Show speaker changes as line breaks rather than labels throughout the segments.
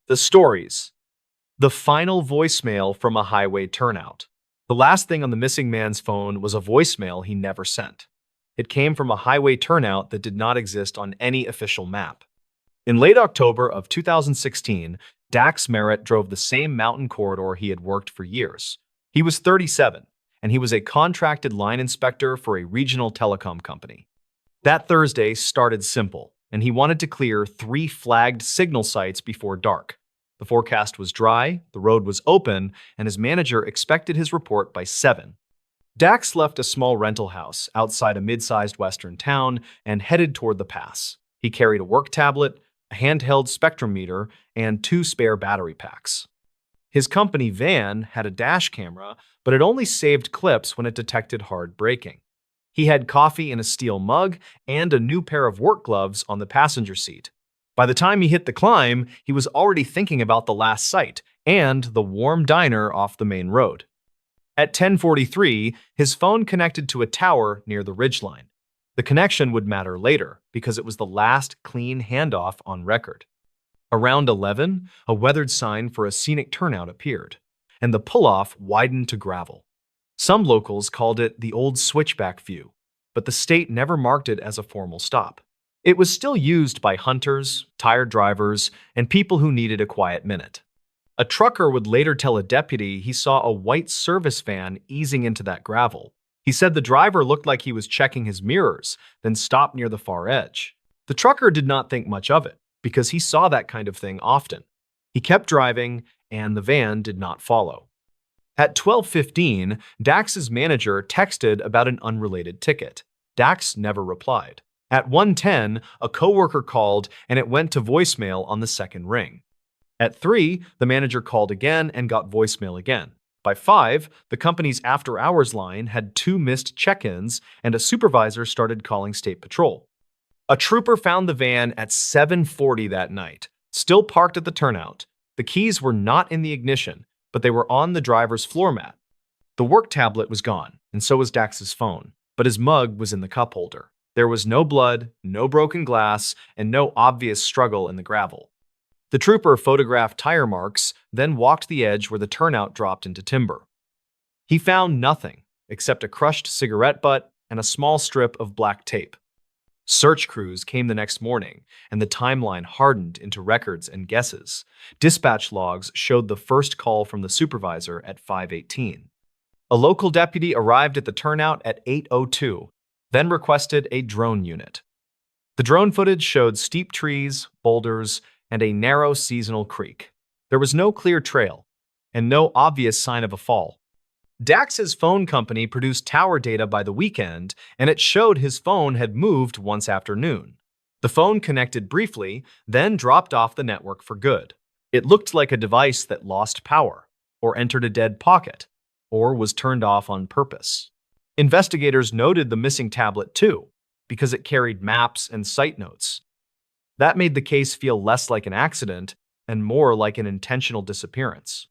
The stories. The final voicemail from a highway turnout. The last thing on the missing man's phone was a voicemail he never sent. It came from a highway turnout that did not exist on any official map. In late October of 2016, Dax Merritt drove the same mountain corridor he had worked for years. He was 37, and he was a contracted line inspector for a regional telecom company. That Thursday started simple, and he wanted to clear 3 flagged signal sites before dark. The forecast was dry, the road was open, and his manager expected his report by 7. Dax left a small rental house outside a mid-sized western town and headed toward the pass. He carried a work tablet, a handheld spectrometer, and 2 spare battery packs. His company van had a dash camera, but it only saved clips when it detected hard braking. He had coffee in a steel mug and a new pair of work gloves on the passenger seat. By the time he hit the climb, he was already thinking about the last site and the warm diner off the main road. At 10:43, his phone connected to a tower near the ridgeline. The connection would matter later because it was the last clean handoff on record. Around 11, a weathered sign for a scenic turnout appeared, and the pull-off widened to gravel. Some locals called it the old switchback view, but the state never marked it as a formal stop. It was still used by hunters, tired drivers, and people who needed a quiet minute. A trucker would later tell a deputy he saw a white service van easing into that gravel. He said the driver looked like he was checking his mirrors, then stopped near the far edge. The trucker did not think much of it, because he saw that kind of thing often. He kept driving, and the van did not follow. At 12:15, Dax's manager texted about an unrelated ticket. Dax never replied. At 1:10, a coworker called, and it went to voicemail on the second ring. At 3, the manager called again and got voicemail again. By 5, the company's after-hours line had 2 missed check-ins, and a supervisor started calling State Patrol. A trooper found the van at 7:40 that night, still parked at the turnout. The keys were not in the ignition, but they were on the driver's floor mat. The work tablet was gone, and so was Dax's phone, but his mug was in the cup holder. There was no blood, no broken glass, and no obvious struggle in the gravel. The trooper photographed tire marks, then walked the edge where the turnout dropped into timber. He found nothing except a crushed cigarette butt and a small strip of black tape. Search crews came the next morning, and the timeline hardened into records and guesses. Dispatch logs showed the first call from the supervisor at 5:18. A local deputy arrived at the turnout at 8:02, then requested a drone unit. The drone footage showed steep trees, boulders, and a narrow seasonal creek. There was no clear trail, and no obvious sign of a fall. Dax's phone company produced tower data by the weekend, and it showed his phone had moved once after noon. The phone connected briefly, then dropped off the network for good. It looked like a device that lost power, or entered a dead pocket, or was turned off on purpose. Investigators noted the missing tablet too, because it carried maps and site notes. That made the case feel less like an accident and more like an intentional disappearance.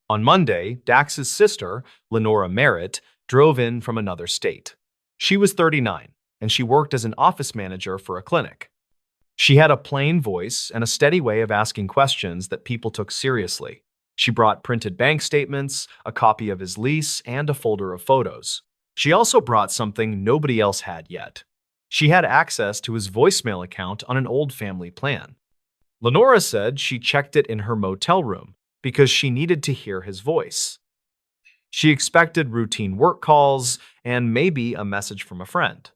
On Monday, Dax's sister, Lenora Merritt, drove in from another state. She was 39, and she worked as an office manager for a clinic. She had a plain voice and a steady way of asking questions that people took seriously. She brought printed bank statements, a copy of his lease, and a folder of photos. She also brought something nobody else had yet. She had access to his voicemail account on an old family plan. Lenora said she checked it in her motel room because she needed to hear his voice. She expected routine work calls and maybe a message from a friend.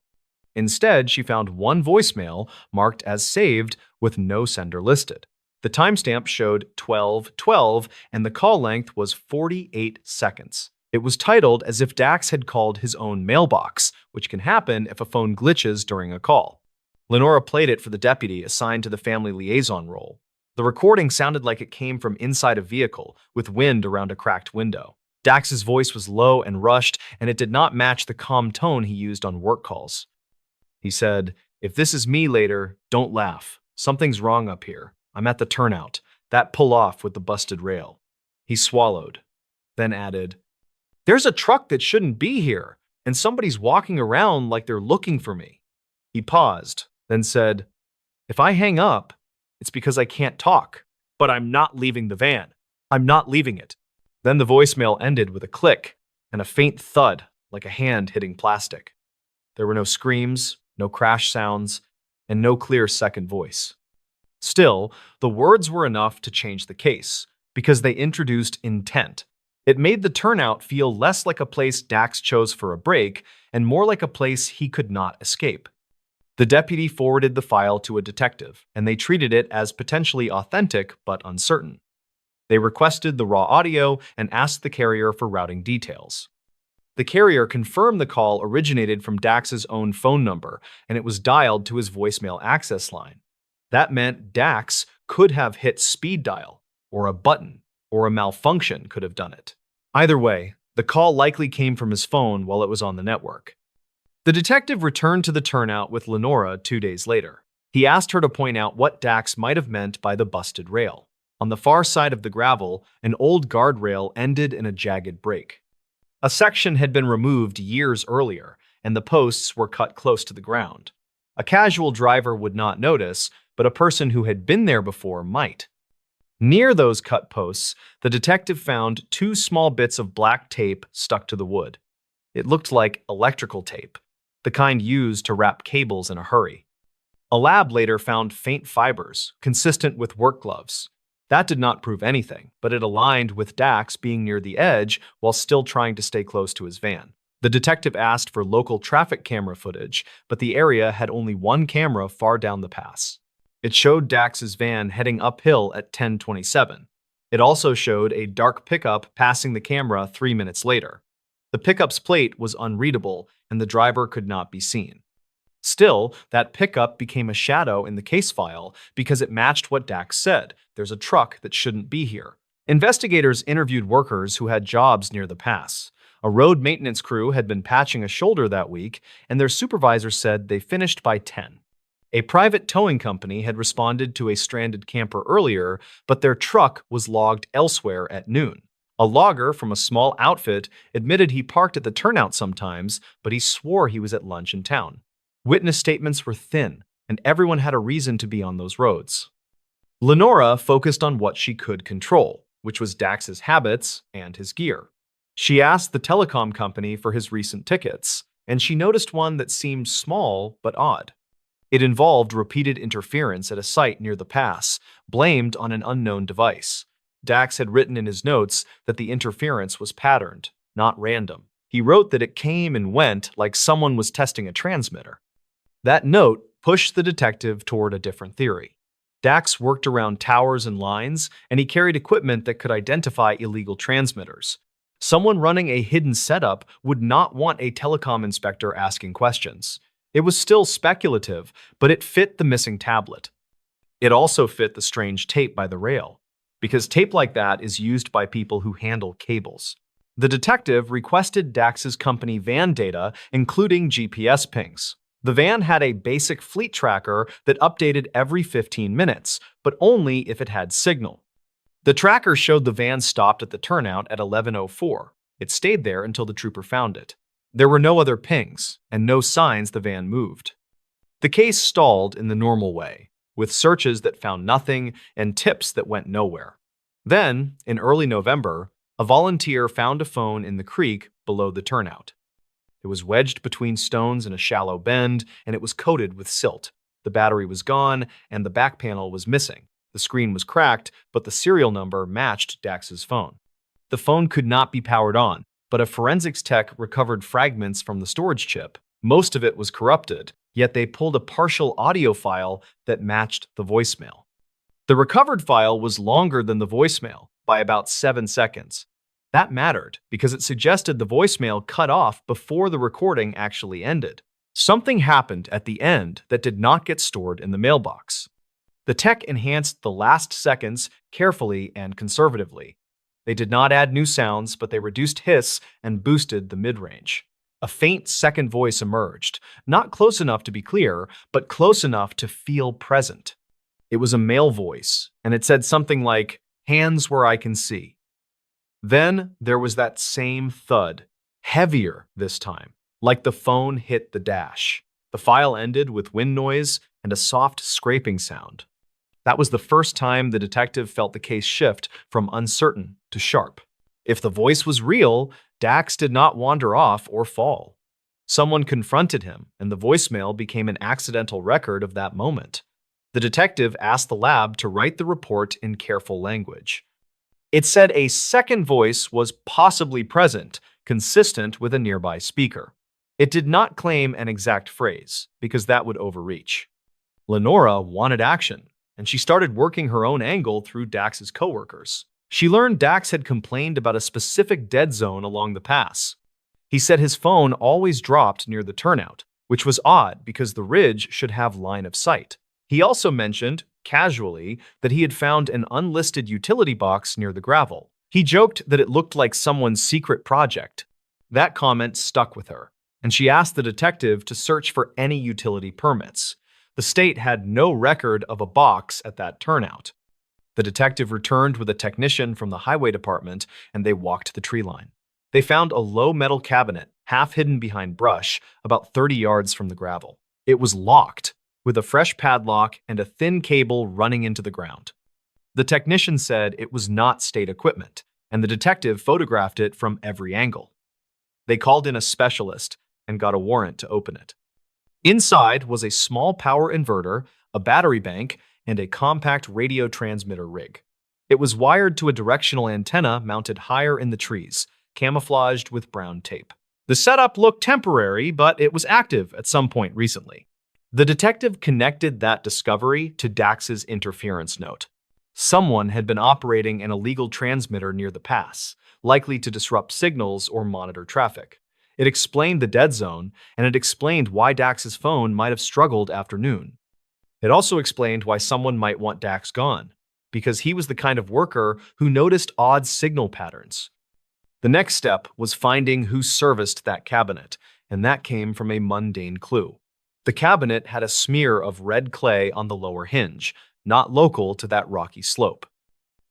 Instead, she found one voicemail marked as saved with no sender listed. The timestamp showed 12:12 and the call length was 48 seconds. It was titled as if Dax had called his own mailbox, which can happen if a phone glitches during a call. Lenora played it for the deputy assigned to the family liaison role. The recording sounded like it came from inside a vehicle, with wind around a cracked window. Dax's voice was low and rushed, and it did not match the calm tone he used on work calls. He said, "If this is me later, don't laugh. Something's wrong up here. I'm at the turnout. That pull-off with the busted rail." He swallowed, then added, "There's a truck that shouldn't be here, and somebody's walking around like they're looking for me." He paused, then said, "If I hang up, it's because I can't talk, but I'm not leaving the van. I'm not leaving it. Then the voicemail ended with a click and a faint thud like a hand hitting plastic. There were no screams, no crash sounds, and no clear second voice. Still, the words were enough to change the case, because they introduced intent. It made the turnout feel less like a place Dax chose for a break and more like a place he could not escape. The deputy forwarded the file to a detective, and they treated it as potentially authentic but uncertain. They requested the raw audio and asked the carrier for routing details. The carrier confirmed the call originated from Dax's own phone number, and it was dialed to his voicemail access line. That meant Dax could have hit speed dial, or a button, or a malfunction could have done it. Either way, the call likely came from his phone while it was on the network. The detective returned to the turnout with Lenora 2 days later. He asked her to point out what Dax might have meant by the busted rail. On the far side of the gravel, an old guardrail ended in a jagged break. A section had been removed years earlier, and the posts were cut close to the ground. A casual driver would not notice, but a person who had been there before might. Near those cut posts, the detective found 2 small bits of black tape stuck to the wood. It looked like electrical tape, the kind used to wrap cables in a hurry. A lab later found faint fibers, consistent with work gloves. That did not prove anything, but it aligned with Dax being near the edge while still trying to stay close to his van. The detective asked for local traffic camera footage, but the area had only one camera far down the pass. It showed Dax's van heading uphill at 10:27. It also showed a dark pickup passing the camera 3 minutes later. The pickup's plate was unreadable, and the driver could not be seen. Still, that pickup became a shadow in the case file because it matched what Dax said: there's a truck that shouldn't be here. Investigators interviewed workers who had jobs near the pass. A road maintenance crew had been patching a shoulder that week, and their supervisor said they finished by 10. A private towing company had responded to a stranded camper earlier, but their truck was logged elsewhere at noon. A logger from a small outfit admitted he parked at the turnout sometimes, but he swore he was at lunch in town. Witness statements were thin, and everyone had a reason to be on those roads. Lenora focused on what she could control, which was Dax's habits and his gear. She asked the telecom company for his recent tickets, and she noticed one that seemed small but odd. It involved repeated interference at a site near the pass, blamed on an unknown device. Dax had written in his notes that the interference was patterned, not random. He wrote that it came and went like someone was testing a transmitter. That note pushed the detective toward a different theory. Dax worked around towers and lines, and he carried equipment that could identify illegal transmitters. Someone running a hidden setup would not want a telecom inspector asking questions. It was still speculative, but it fit the missing tablet. It also fit the strange tape by the rail, because tape like that is used by people who handle cables. The detective requested Dax's company van data, including GPS pings. The van had a basic fleet tracker that updated every 15 minutes, but only if it had signal. The tracker showed the van stopped at the turnout at 11:04. It stayed there until the trooper found it. There were no other pings, and no signs the van moved. The case stalled in the normal way, with searches that found nothing and tips that went nowhere. Then, in early November, a volunteer found a phone in the creek below the turnout. It was wedged between stones in a shallow bend, and it was coated with silt. The battery was gone, and the back panel was missing. The screen was cracked, but the serial number matched Dax's phone. The phone could not be powered on, but a forensics tech recovered fragments from the storage chip. Most of it was corrupted, yet they pulled a partial audio file that matched the voicemail. The recovered file was longer than the voicemail by about 7 seconds. That mattered because it suggested the voicemail cut off before the recording actually ended. Something happened at the end that did not get stored in the mailbox. The tech enhanced the last seconds carefully and conservatively. They did not add new sounds, but they reduced hiss and boosted the mid-range. A faint second voice emerged, not close enough to be clear, but close enough to feel present. It was a male voice, and it said something like, "Hands where I can see." Then there was that same thud, heavier this time, like the phone hit the dash. The file ended with wind noise and a soft scraping sound. That was the first time the detective felt the case shift from uncertain to sharp. If the voice was real, Dax did not wander off or fall. Someone confronted him, and the voicemail became an accidental record of that moment. The detective asked the lab to write the report in careful language. It said a second voice was possibly present, consistent with a nearby speaker. It did not claim an exact phrase, because that would overreach. Lenora wanted action, and she started working her own angle through Dax's coworkers. She learned Dax had complained about a specific dead zone along the pass. He said his phone always dropped near the turnout, which was odd because the ridge should have line of sight. He also mentioned, casually, that he had found an unlisted utility box near the gravel. He joked that it looked like someone's secret project. That comment stuck with her, and she asked the detective to search for any utility permits. The state had no record of a box at that turnout. The detective returned with a technician from the highway department, and they walked the tree line. They found a low metal cabinet, half hidden behind brush, about 30 yards from the gravel. It was locked, with a fresh padlock and a thin cable running into the ground. The technician said it was not state equipment, and the detective photographed it from every angle. They called in a specialist and got a warrant to open it. Inside was a small power inverter, a battery bank, and a compact radio transmitter rig. It was wired to a directional antenna mounted higher in the trees, camouflaged with brown tape. The setup looked temporary, but it was active at some point recently. The detective connected that discovery to Dax's interference note. Someone had been operating an illegal transmitter near the pass, likely to disrupt signals or monitor traffic. It explained the dead zone, and it explained why Dax's phone might have struggled after noon. It also explained why someone might want Dax gone, because he was the kind of worker who noticed odd signal patterns. The next step was finding who serviced that cabinet, and that came from a mundane clue. The cabinet had a smear of red clay on the lower hinge, not local to that rocky slope.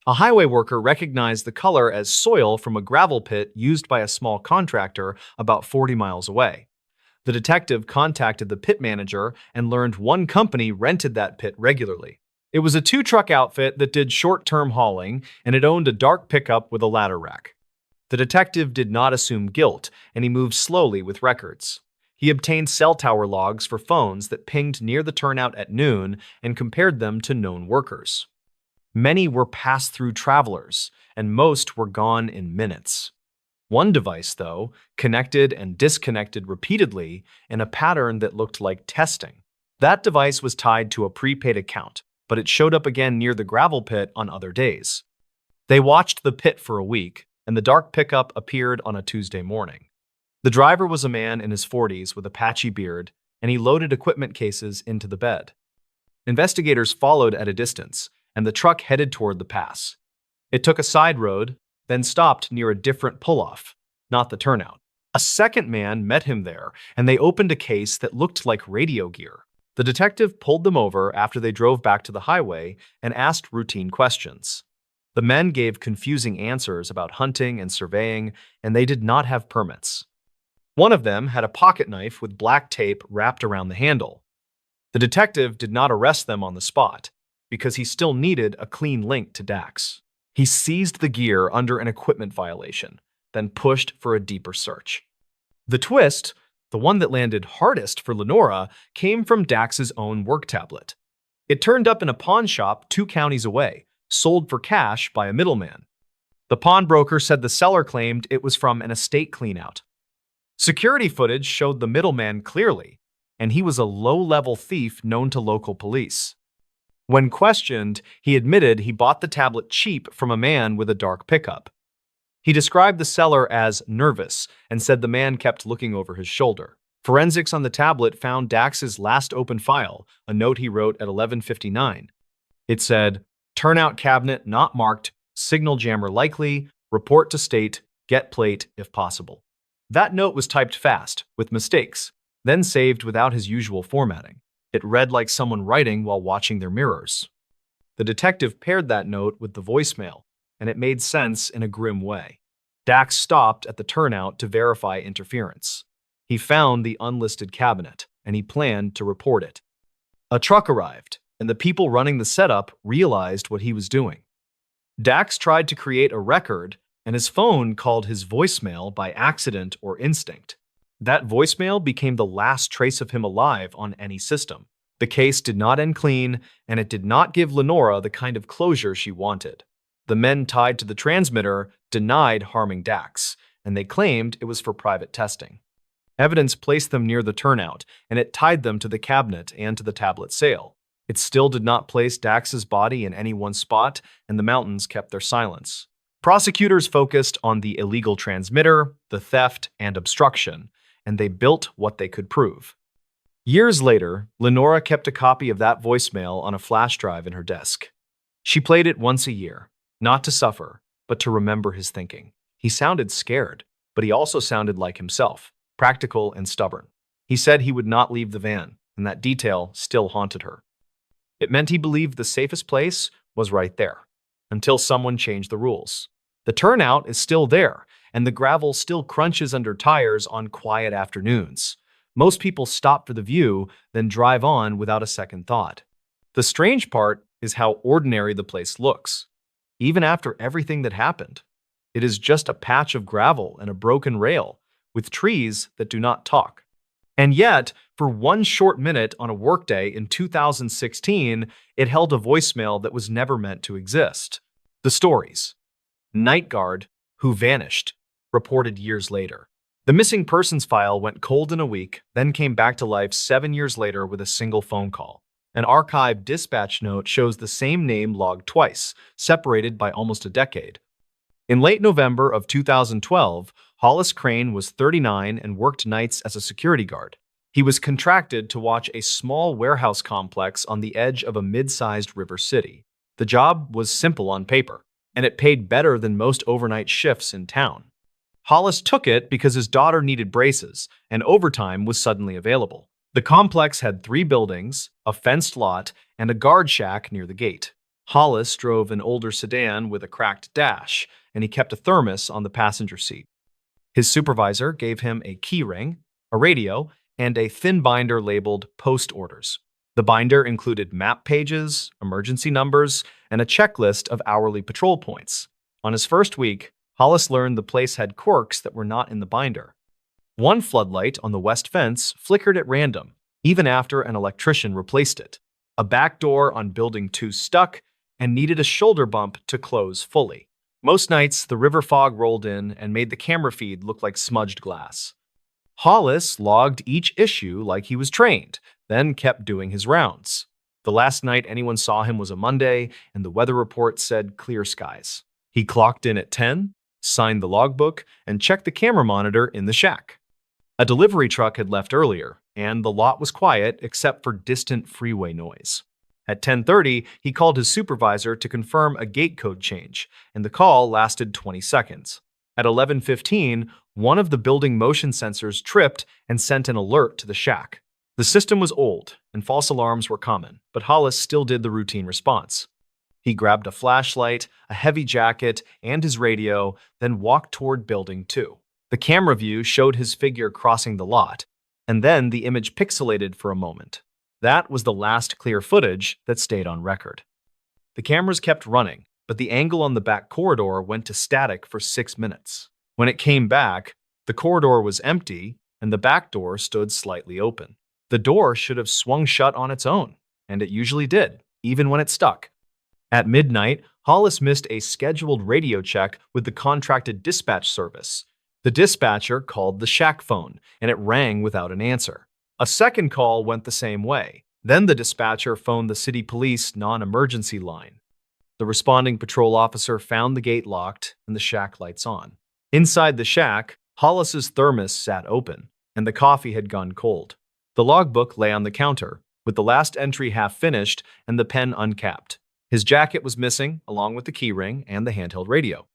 A highway worker recognized the color as soil from a gravel pit used by a small contractor about 40 miles away. The detective contacted the pit manager and learned one company rented that pit regularly. It was a 2-truck outfit that did short-term hauling, and it owned a dark pickup with a ladder rack. The detective did not assume guilt, and he moved slowly with records. He obtained cell tower logs for phones that pinged near the turnout at noon and compared them to known workers. Many were pass-through travelers, and most were gone in minutes. One device, though, connected and disconnected repeatedly in a pattern that looked like testing. That device was tied to a prepaid account, but it showed up again near the gravel pit on other days. They watched the pit for a week, and the dark pickup appeared on a Tuesday morning. The driver was a man in his 40s with a patchy beard, and he loaded equipment cases into the bed. Investigators followed at a distance, and the truck headed toward the pass. It took a side road, then stopped near a different pull-off, not the turnout. A second man met him there, and they opened a case that looked like radio gear. The detective pulled them over after they drove back to the highway and asked routine questions. The men gave confusing answers about hunting and surveying, and they did not have permits. One of them had a pocket knife with black tape wrapped around the handle. The detective did not arrest them on the spot, because he still needed a clean link to Dax. He seized the gear under an equipment violation, then pushed for a deeper search. The twist, the one that landed hardest for Lenora, came from Dax's own work tablet. It turned up in a pawn shop 2 counties away, sold for cash by a middleman. The pawnbroker said the seller claimed it was from an estate cleanout. Security footage showed the middleman clearly, and he was a low-level thief known to local police. When questioned, he admitted he bought the tablet cheap from a man with a dark pickup. He described the seller as nervous and said the man kept looking over his shoulder. Forensics on the tablet found Dax's last open file, a note he wrote at 11:59. It said, "Turnout cabinet not marked, signal jammer likely, report to state, get plate if possible." That note was typed fast, with mistakes, then saved without his usual formatting. It read like someone writing while watching their mirrors. The detective paired that note with the voicemail, and it made sense in a grim way. Dax stopped at the turnout to verify interference. He found the unlisted cabinet, and he planned to report it. A truck arrived, and the people running the setup realized what he was doing. Dax tried to create a record, and his phone called his voicemail by accident or instinct. That voicemail became the last trace of him alive on any system. The case did not end clean, and it did not give Lenora the kind of closure she wanted. The men tied to the transmitter denied harming Dax, and they claimed it was for private testing. Evidence placed them near the turnout, and it tied them to the cabinet and to the tablet sale. It still did not place Dax's body in any one spot, and the mountains kept their silence. Prosecutors focused on the illegal transmitter, the theft, and obstruction, and they built what they could prove. Years later, Lenora kept a copy of that voicemail on a flash drive in her desk. She played it once a year, not to suffer, but to remember his thinking. He sounded scared, but he also sounded like himself, practical and stubborn. He said he would not leave the van, and that detail still haunted her. It meant he believed the safest place was right there, until someone changed the rules. The turnout is still there, and the gravel still crunches under tires on quiet afternoons. Most people stop for the view, then drive on without a second thought. The strange part is how ordinary the place looks. Even after everything that happened, it is just a patch of gravel and a broken rail, with trees that do not talk. And yet, for one short minute on a workday in 2016, it held a voicemail that was never meant to exist. The stories. Night guard, who vanished, reported years later. The missing persons file went cold in a week, then came back to life 7 years later with a single phone call. An archived dispatch note shows the same name logged twice, separated by almost a decade. In late November of 2012, Hollis Crane was 39 and worked nights as a security guard. He was contracted to watch a small warehouse complex on the edge of a mid-sized river city. The job was simple on paper, and it paid better than most overnight shifts in town. Hollis took it because his daughter needed braces, and overtime was suddenly available. The complex had 3 buildings, a fenced lot, and a guard shack near the gate. Hollis drove an older sedan with a cracked dash, and he kept a thermos on the passenger seat. His supervisor gave him a key ring, a radio, and a thin binder labeled Post Orders. The binder included map pages, emergency numbers, and a checklist of hourly patrol points. On his first week, Hollis learned the place had quirks that were not in the binder. One floodlight on the west fence flickered at random, even after an electrician replaced it. A back door on Building 2 stuck and needed a shoulder bump to close fully. Most nights, the river fog rolled in and made the camera feed look like smudged glass. Hollis logged each issue like he was trained, then kept doing his rounds. The last night anyone saw him was a Monday, and the weather report said clear skies. He clocked in at 10, signed the logbook, and checked the camera monitor in the shack. A delivery truck had left earlier, and the lot was quiet except for distant freeway noise. At 10:30, he called his supervisor to confirm a gate code change, and the call lasted 20 seconds. At 11:15, one of the building motion sensors tripped and sent an alert to the shack. The system was old, and false alarms were common, but Hollis still did the routine response. He grabbed a flashlight, a heavy jacket, and his radio, then walked toward Building 2. The camera view showed his figure crossing the lot, and then the image pixelated for a moment. That was the last clear footage that stayed on record. The cameras kept running, but the angle on the back corridor went to static for 6 minutes. When it came back, the corridor was empty, and the back door stood slightly open. The door should have swung shut on its own, and it usually did, even when it stuck. At midnight, Hollis missed a scheduled radio check with the contracted dispatch service. The dispatcher called the shack phone, and it rang without an answer. A second call went the same way. Then the dispatcher phoned the city police non-emergency line. The responding patrol officer found the gate locked and the shack lights on. Inside the shack, Hollis's thermos sat open, and the coffee had gone cold. The logbook lay on the counter, with the last entry half finished and the pen uncapped. His jacket was missing, along with the keyring and the handheld radio.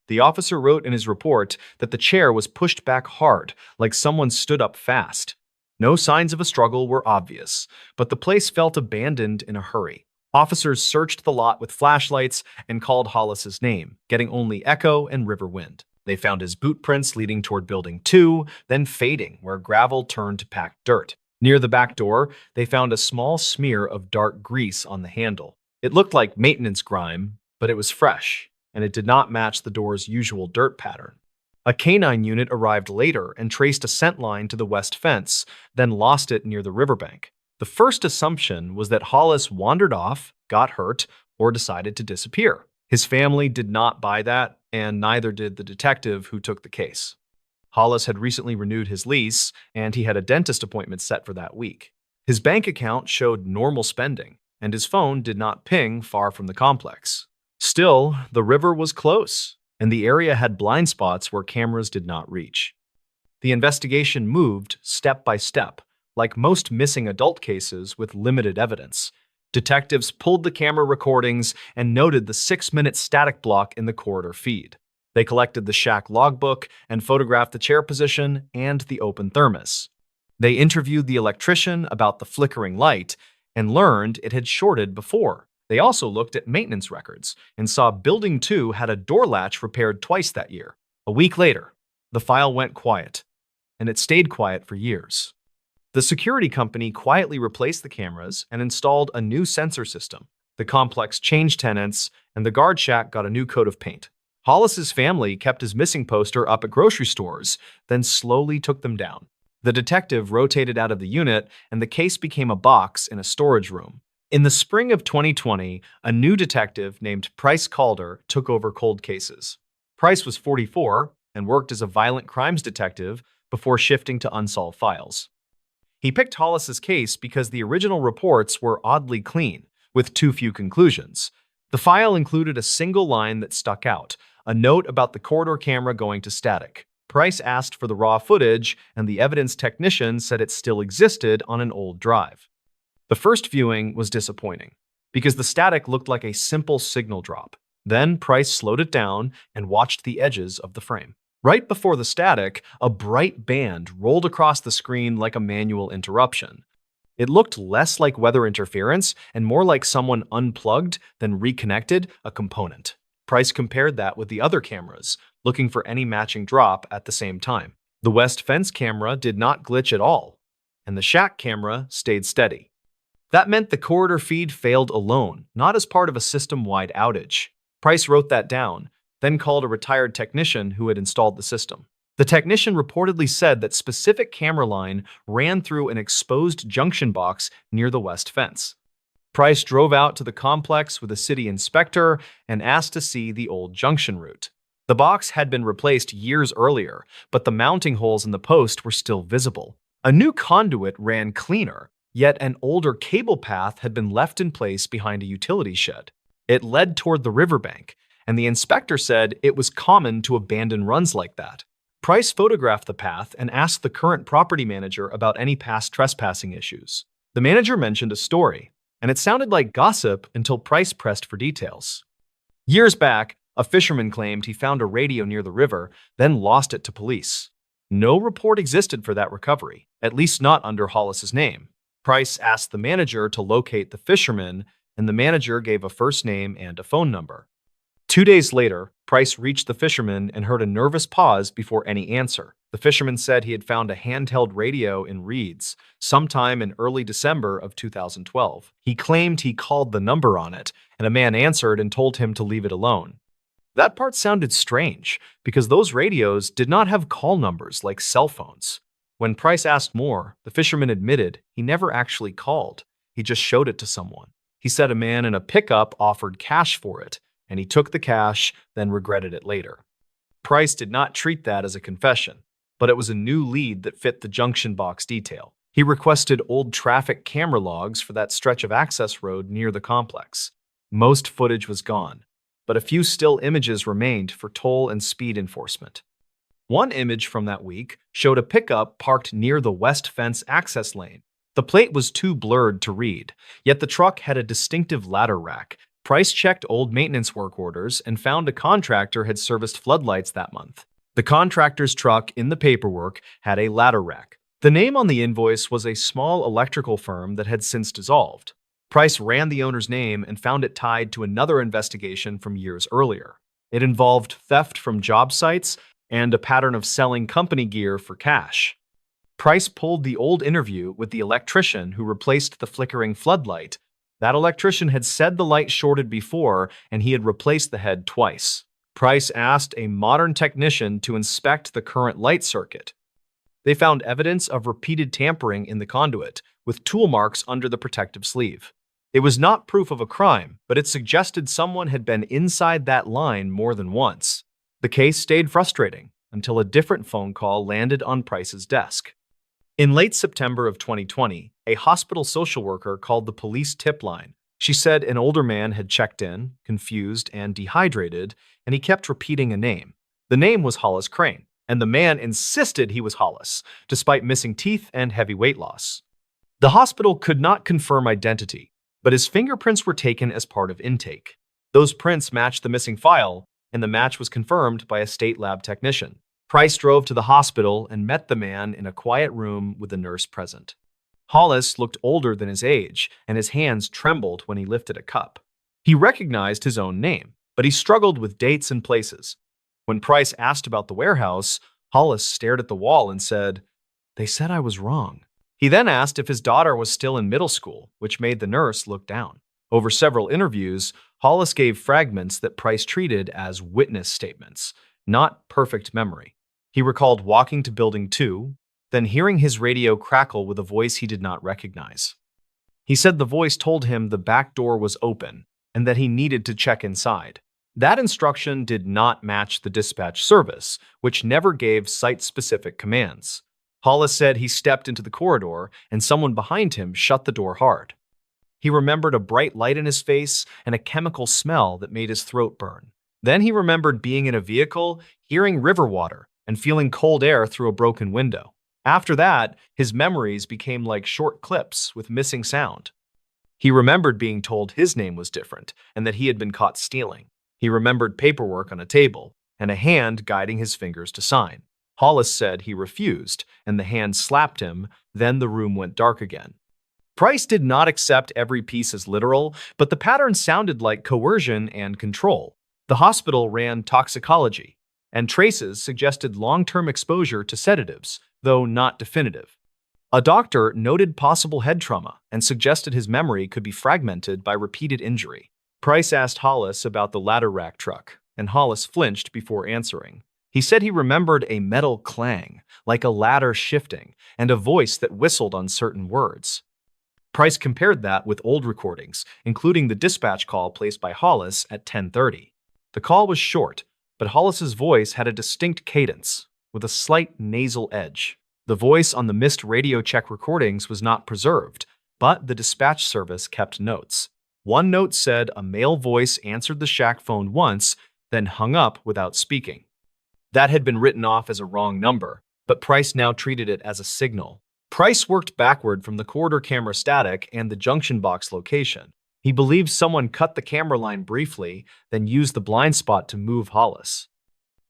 The officer wrote in his report that the chair was pushed back hard, like someone stood up fast. No signs of a struggle were obvious, but the place felt abandoned in a hurry. Officers searched the lot with flashlights and called Hollis's name, getting only echo and river wind. They found his boot prints leading toward Building 2, then fading where gravel turned to packed dirt. Near the back door, they found a small smear of dark grease on the handle. It looked like maintenance grime, but it was fresh, and it did not match the door's usual dirt pattern. A canine unit arrived later and traced a scent line to the west fence, then lost it near the riverbank. The first assumption was that Hollis wandered off, got hurt, or decided to disappear. His family did not buy that, and neither did the detective who took the case. Hollis had recently renewed his lease, and he had a dentist appointment set for that week. His bank account showed normal spending, and his phone did not ping far from the complex. Still, the river was close, and the area had blind spots where cameras did not reach. The investigation moved step by step, like most missing adult cases with limited evidence. Detectives pulled the camera recordings and noted the 6-minute static block in the corridor feed. They collected the shack logbook and photographed the chair position and the open thermos. They interviewed the electrician about the flickering light and learned it had shorted before. They also looked at maintenance records and saw Building 2 had a door latch repaired twice that year. A week later, the file went quiet, and it stayed quiet for years. The security company quietly replaced the cameras and installed a new sensor system. The complex changed tenants, and the guard shack got a new coat of paint. Hollis's family kept his missing poster up at grocery stores, then slowly took them down. The detective rotated out of the unit, and the case became a box in a storage room. In the spring of 2020, a new detective named Price Calder took over cold cases. Price was 44 and worked as a violent crimes detective before shifting to unsolved files. He picked Hollis's case because the original reports were oddly clean, with too few conclusions. The file included a single line that stuck out, a note about the corridor camera going to static. Price asked for the raw footage, and the evidence technician said it still existed on an old drive. The first viewing was disappointing, because the static looked like a simple signal drop. Then Price slowed it down and watched the edges of the frame. Right before the static, a bright band rolled across the screen like a manual interruption. It looked less like weather interference and more like someone unplugged then reconnected a component. Price compared that with the other cameras, looking for any matching drop at the same time. The west fence camera did not glitch at all, and the shack camera stayed steady. That meant the corridor feed failed alone, not as part of a system-wide outage. Price wrote that down, then called a retired technician who had installed the system. The technician reportedly said that specific camera line ran through an exposed junction box near the west fence. Price drove out to the complex with a city inspector and asked to see the old junction route. The box had been replaced years earlier, but the mounting holes in the post were still visible. A new conduit ran cleaner, yet an older cable path had been left in place behind a utility shed. It led toward the riverbank, and the inspector said it was common to abandon runs like that. Price photographed the path and asked the current property manager about any past trespassing issues. The manager mentioned a story, and it sounded like gossip until Price pressed for details. Years back, a fisherman claimed he found a radio near the river, then lost it to police. No report existed for that recovery, at least not under Hollis's name. Price asked the manager to locate the fisherman, and the manager gave a first name and a phone number. 2 days later, Price reached the fisherman and heard a nervous pause before any answer. The fisherman said he had found a handheld radio in Reeds sometime in early December of 2012. He claimed he called the number on it, and a man answered and told him to leave it alone. That part sounded strange, because those radios did not have call numbers like cell phones. When Price asked more, the fisherman admitted he never actually called. He just showed it to someone. He said a man in a pickup offered cash for it, and he took the cash, then regretted it later. Price did not treat that as a confession, but it was a new lead that fit the junction box detail. He requested old traffic camera logs for that stretch of access road near the complex. Most footage was gone, but a few still images remained for toll and speed enforcement. One image from that week showed a pickup parked near the west fence access lane. The plate was too blurred to read, yet the truck had a distinctive ladder rack. Price checked old maintenance work orders and found a contractor had serviced floodlights that month. The contractor's truck in the paperwork had a ladder rack. The name on the invoice was a small electrical firm that had since dissolved. Price ran the owner's name and found it tied to another investigation from years earlier. It involved theft from job sites and a pattern of selling company gear for cash. Price pulled the old interview with the electrician who replaced the flickering floodlight. That electrician had said the light shorted before, and he had replaced the head twice. Price asked a modern technician to inspect the current light circuit. They found evidence of repeated tampering in the conduit, with tool marks under the protective sleeve. It was not proof of a crime, but it suggested someone had been inside that line more than once. The case stayed frustrating until a different phone call landed on Price's desk. In late September of 2020, a hospital social worker called the police tip line. She said an older man had checked in, confused and dehydrated, and he kept repeating a name. The name was Hollis Crane, and the man insisted he was Hollis, despite missing teeth and heavy weight loss. The hospital could not confirm identity, but his fingerprints were taken as part of intake. Those prints matched the missing file, and the match was confirmed by a state lab technician. Price drove to the hospital and met the man in a quiet room with a nurse present. Hollis looked older than his age, and his hands trembled when he lifted a cup. He recognized his own name, but he struggled with dates and places. When Price asked about the warehouse, Hollis stared at the wall and said, "They said I was wrong." He then asked if his daughter was still in middle school, which made the nurse look down. Over several interviews, Hollis gave fragments that Price treated as witness statements, not perfect memory. He recalled walking to Building 2, then hearing his radio crackle with a voice he did not recognize. He said the voice told him the back door was open and that he needed to check inside. That instruction did not match the dispatch service, which never gave site-specific commands. Hollis said he stepped into the corridor and someone behind him shut the door hard. He remembered a bright light in his face and a chemical smell that made his throat burn. Then he remembered being in a vehicle, hearing river water, and feeling cold air through a broken window. After that, his memories became like short clips with missing sound. He remembered being told his name was different and that he had been caught stealing. He remembered paperwork on a table and a hand guiding his fingers to sign. Hollis said he refused, and the hand slapped him, then the room went dark again. Price did not accept every piece as literal, but the pattern sounded like coercion and control. The hospital ran toxicology, and traces suggested long-term exposure to sedatives, though not definitive. A doctor noted possible head trauma and suggested his memory could be fragmented by repeated injury. Price asked Hollis about the ladder rack truck, and Hollis flinched before answering. He said he remembered a metal clang, like a ladder shifting, and a voice that whistled on certain words. Price compared that with old recordings, including the dispatch call placed by Hollis at 10:30. The call was short, but Hollis's voice had a distinct cadence, with a slight nasal edge. The voice on the missed radio check recordings was not preserved, but the dispatch service kept notes. One note said a male voice answered the shack phone once, then hung up without speaking. That had been written off as a wrong number, but Price now treated it as a signal. Price worked backward from the corridor camera static and the junction box location. He believed someone cut the camera line briefly, then used the blind spot to move Hollis.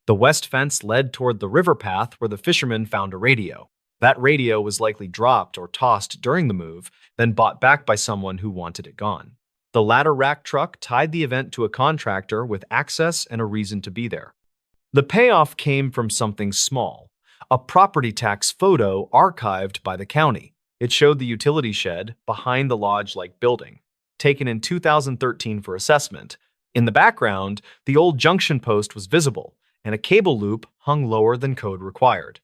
The west fence led toward the river path where the fisherman found a radio. That radio was likely dropped or tossed during the move, then bought back by someone who wanted it gone. The ladder rack truck tied the event to a contractor with access and a reason to be there. The payoff came from something small, a property tax photo archived by the county. It showed the utility shed behind the lodge-like building, taken in 2013 for assessment. In the background, the old junction post was visible, and a cable loop hung lower than code required.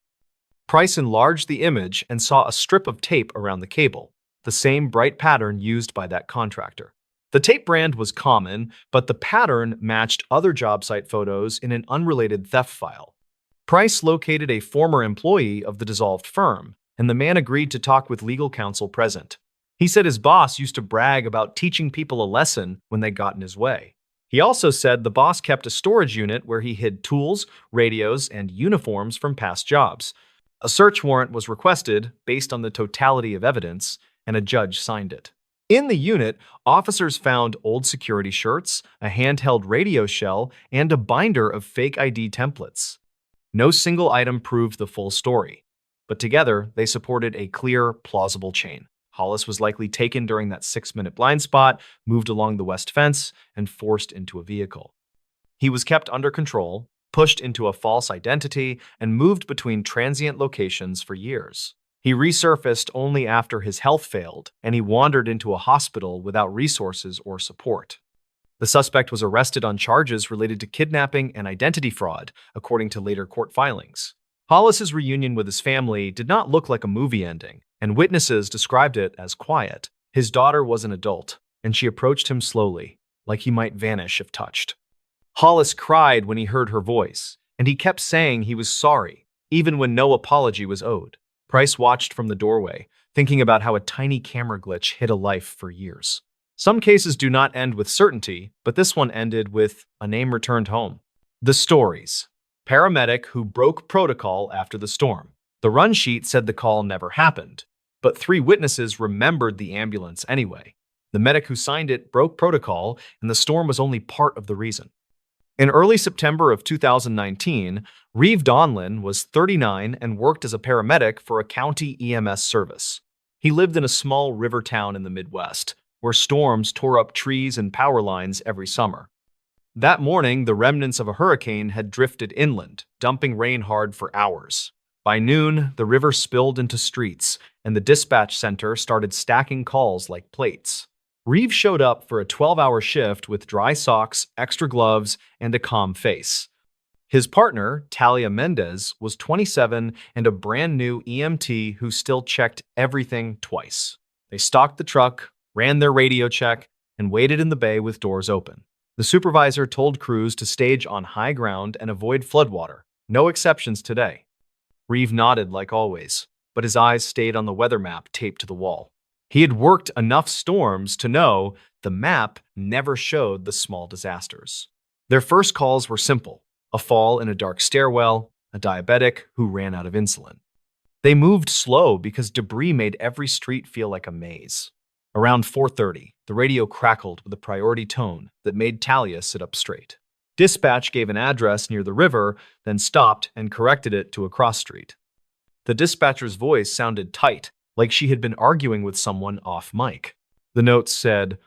Price enlarged the image and saw a strip of tape around the cable, the same bright pattern used by that contractor. The tape brand was common, but the pattern matched other job site photos in an unrelated theft file. Price located a former employee of the dissolved firm, and the man agreed to talk with legal counsel present. He said his boss used to brag about teaching people a lesson when they got in his way. He also said the boss kept a storage unit where he hid tools, radios, and uniforms from past jobs. A search warrant was requested based on the totality of evidence, and a judge signed it. In the unit, officers found old security shirts, a handheld radio shell, and a binder of fake ID templates. No single item proved the full story, but together they supported a clear, plausible chain. Hollis was likely taken during that 6-minute blind spot, moved along the west fence, and forced into a vehicle. He was kept under control, pushed into a false identity, and moved between transient locations for years. He resurfaced only after his health failed, and he wandered into a hospital without resources or support. The suspect was arrested on charges related to kidnapping and identity fraud, according to later court filings. Hollis's reunion with his family did not look like a movie ending, and witnesses described it as quiet. His daughter was an adult, and she approached him slowly, like he might vanish if touched. Hollis cried when he heard her voice, and he kept saying he was sorry, even when no apology was owed. Price watched from the doorway, thinking about how a tiny camera glitch hid a life for years. Some cases do not end with certainty, but this one ended with a name returned home. The stories. Paramedic who broke protocol after the storm. The run sheet said the call never happened, but 3 witnesses remembered the ambulance anyway. The medic who signed it broke protocol, and the storm was only part of the reason. In early September of 2019, Reeve Donlin was 39 and worked as a paramedic for a county EMS service. He lived in a small river town in the Midwest, where storms tore up trees and power lines every summer. That morning, the remnants of a hurricane had drifted inland, dumping rain hard for hours. By noon, the river spilled into streets, and the dispatch center started stacking calls like plates. Reeve showed up for a 12-hour shift with dry socks, extra gloves, and a calm face. His partner, Talia Mendez, was 27 and a brand new EMT who still checked everything twice. They stocked the truck, ran their radio check, and waited in the bay with doors open. The supervisor told crews to stage on high ground and avoid floodwater. No exceptions today. Reeve nodded like always, but his eyes stayed on the weather map taped to the wall. He had worked enough storms to know the map never showed the small disasters. Their first calls were simple: a fall in a dark stairwell, a diabetic who ran out of insulin. They moved slow because debris made every street feel like a maze. Around 4:30, the radio crackled with a priority tone that made Talia sit up straight. Dispatch gave an address near the river, then stopped and corrected it to a cross street. The dispatcher's voice sounded tight, like she had been arguing with someone off mic. The notes said,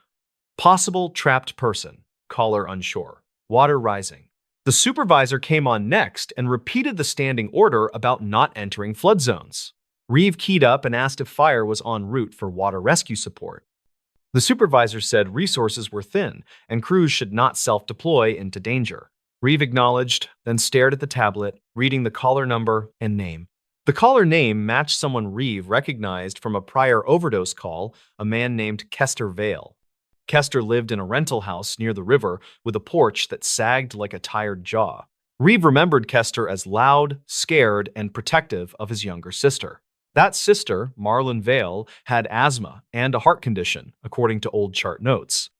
"Possible trapped person, caller unsure, water rising." The supervisor came on next and repeated the standing order about not entering flood zones. Reeve keyed up and asked if fire was en route for water rescue support. The supervisor said resources were thin and crews should not self-deploy into danger. Reeve acknowledged, then stared at the tablet, reading the caller number and name. The caller name matched someone Reeve recognized from a prior overdose call, a man named Kester Vale. Kester lived in a rental house near the river with a porch that sagged like a tired jaw. Reeve remembered Kester as loud, scared, and protective of his younger sister. That sister, Mrballen Vale, had asthma and a heart condition, according to old chart notes.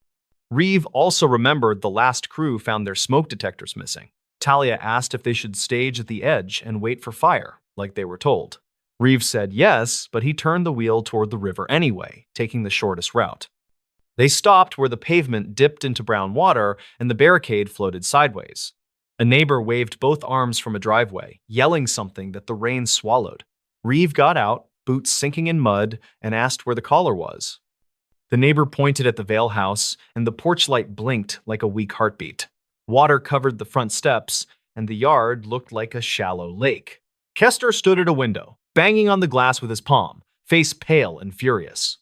Reeve also remembered the last crew found their smoke detectors missing. Talia asked if they should stage at the edge and wait for fire, like they were told. Reeve said yes, but he turned the wheel toward the river anyway, taking the shortest route. They stopped where the pavement dipped into brown water and the barricade floated sideways. A neighbor waved both arms from a driveway, yelling something that the rain swallowed. Reeve got out, boots sinking in mud, and asked where the caller was. The neighbor pointed at the Vale house, and the porch light blinked like a weak heartbeat. Water covered the front steps, and the yard looked like a shallow lake. Kester stood at a window, banging on the glass with his palm, face pale and furious.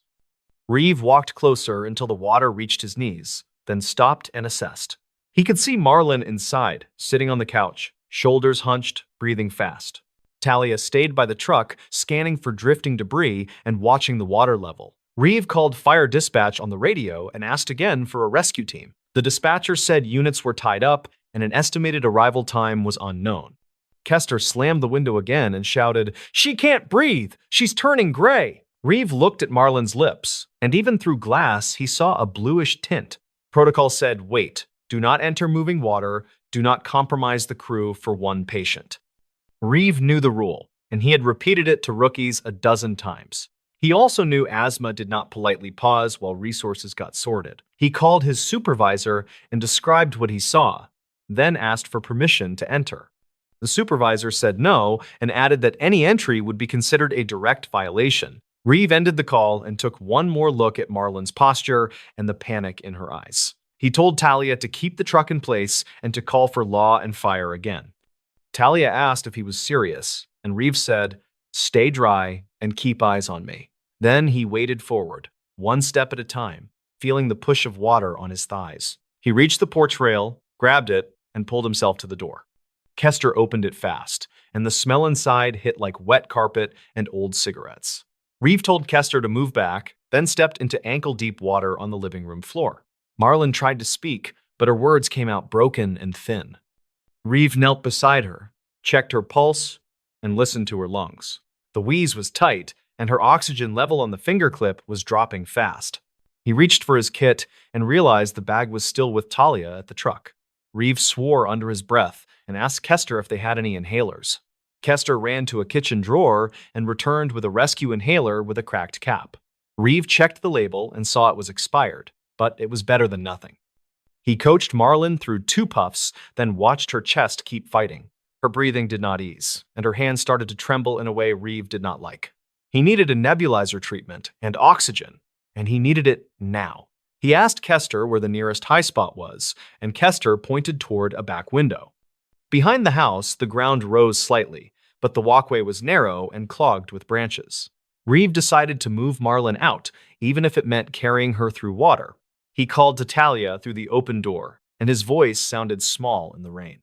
Reeve walked closer until the water reached his knees, then stopped and assessed. He could see Mrballen inside, sitting on the couch, shoulders hunched, breathing fast. Talia stayed by the truck, scanning for drifting debris and watching the water level. Reeve called fire dispatch on the radio and asked again for a rescue team. The dispatcher said units were tied up and an estimated arrival time was unknown. Kester slammed the window again and shouted, "She can't breathe! She's turning gray!" Reeve looked at Mrballen's lips, and even through glass, he saw a bluish tint. Protocol said, "Wait, do not enter moving water, do not compromise the crew for one patient." Reeve knew the rule, and he had repeated it to rookies a dozen times. He also knew asthma did not politely pause while resources got sorted. He called his supervisor and described what he saw, then asked for permission to enter. The supervisor said no and added that any entry would be considered a direct violation. Reeve ended the call and took one more look at Mrballen's posture and the panic in her eyes. He told Talia to keep the truck in place and to call for law and fire again. Talia asked if he was serious, and Reeve said, "Stay dry and keep eyes on me." Then he waded forward, one step at a time, feeling the push of water on his thighs. He reached the porch rail, grabbed it, and pulled himself to the door. Kester opened it fast, and the smell inside hit like wet carpet and old cigarettes. Reeve told Kester to move back, then stepped into ankle-deep water on the living room floor. Marlon tried to speak, but her words came out broken and thin. Reeve knelt beside her, checked her pulse, and listened to her lungs. The wheeze was tight, and her oxygen level on the finger clip was dropping fast. He reached for his kit and realized the bag was still with Talia at the truck. Reeve swore under his breath and asked Kester if they had any inhalers. Kester ran to a kitchen drawer and returned with a rescue inhaler with a cracked cap. Reeve checked the label and saw it was expired, but it was better than nothing. He coached Marlon through 2 puffs, then watched her chest keep fighting. Her breathing did not ease, and her hands started to tremble in a way Reeve did not like. He needed a nebulizer treatment and oxygen, and he needed it now. He asked Kester where the nearest high spot was, and Kester pointed toward a back window. Behind the house, the ground rose slightly, but the walkway was narrow and clogged with branches. Reeve decided to move Marlon out, even if it meant carrying her through water. He called to Talia through the open door, and his voice sounded small in the rain.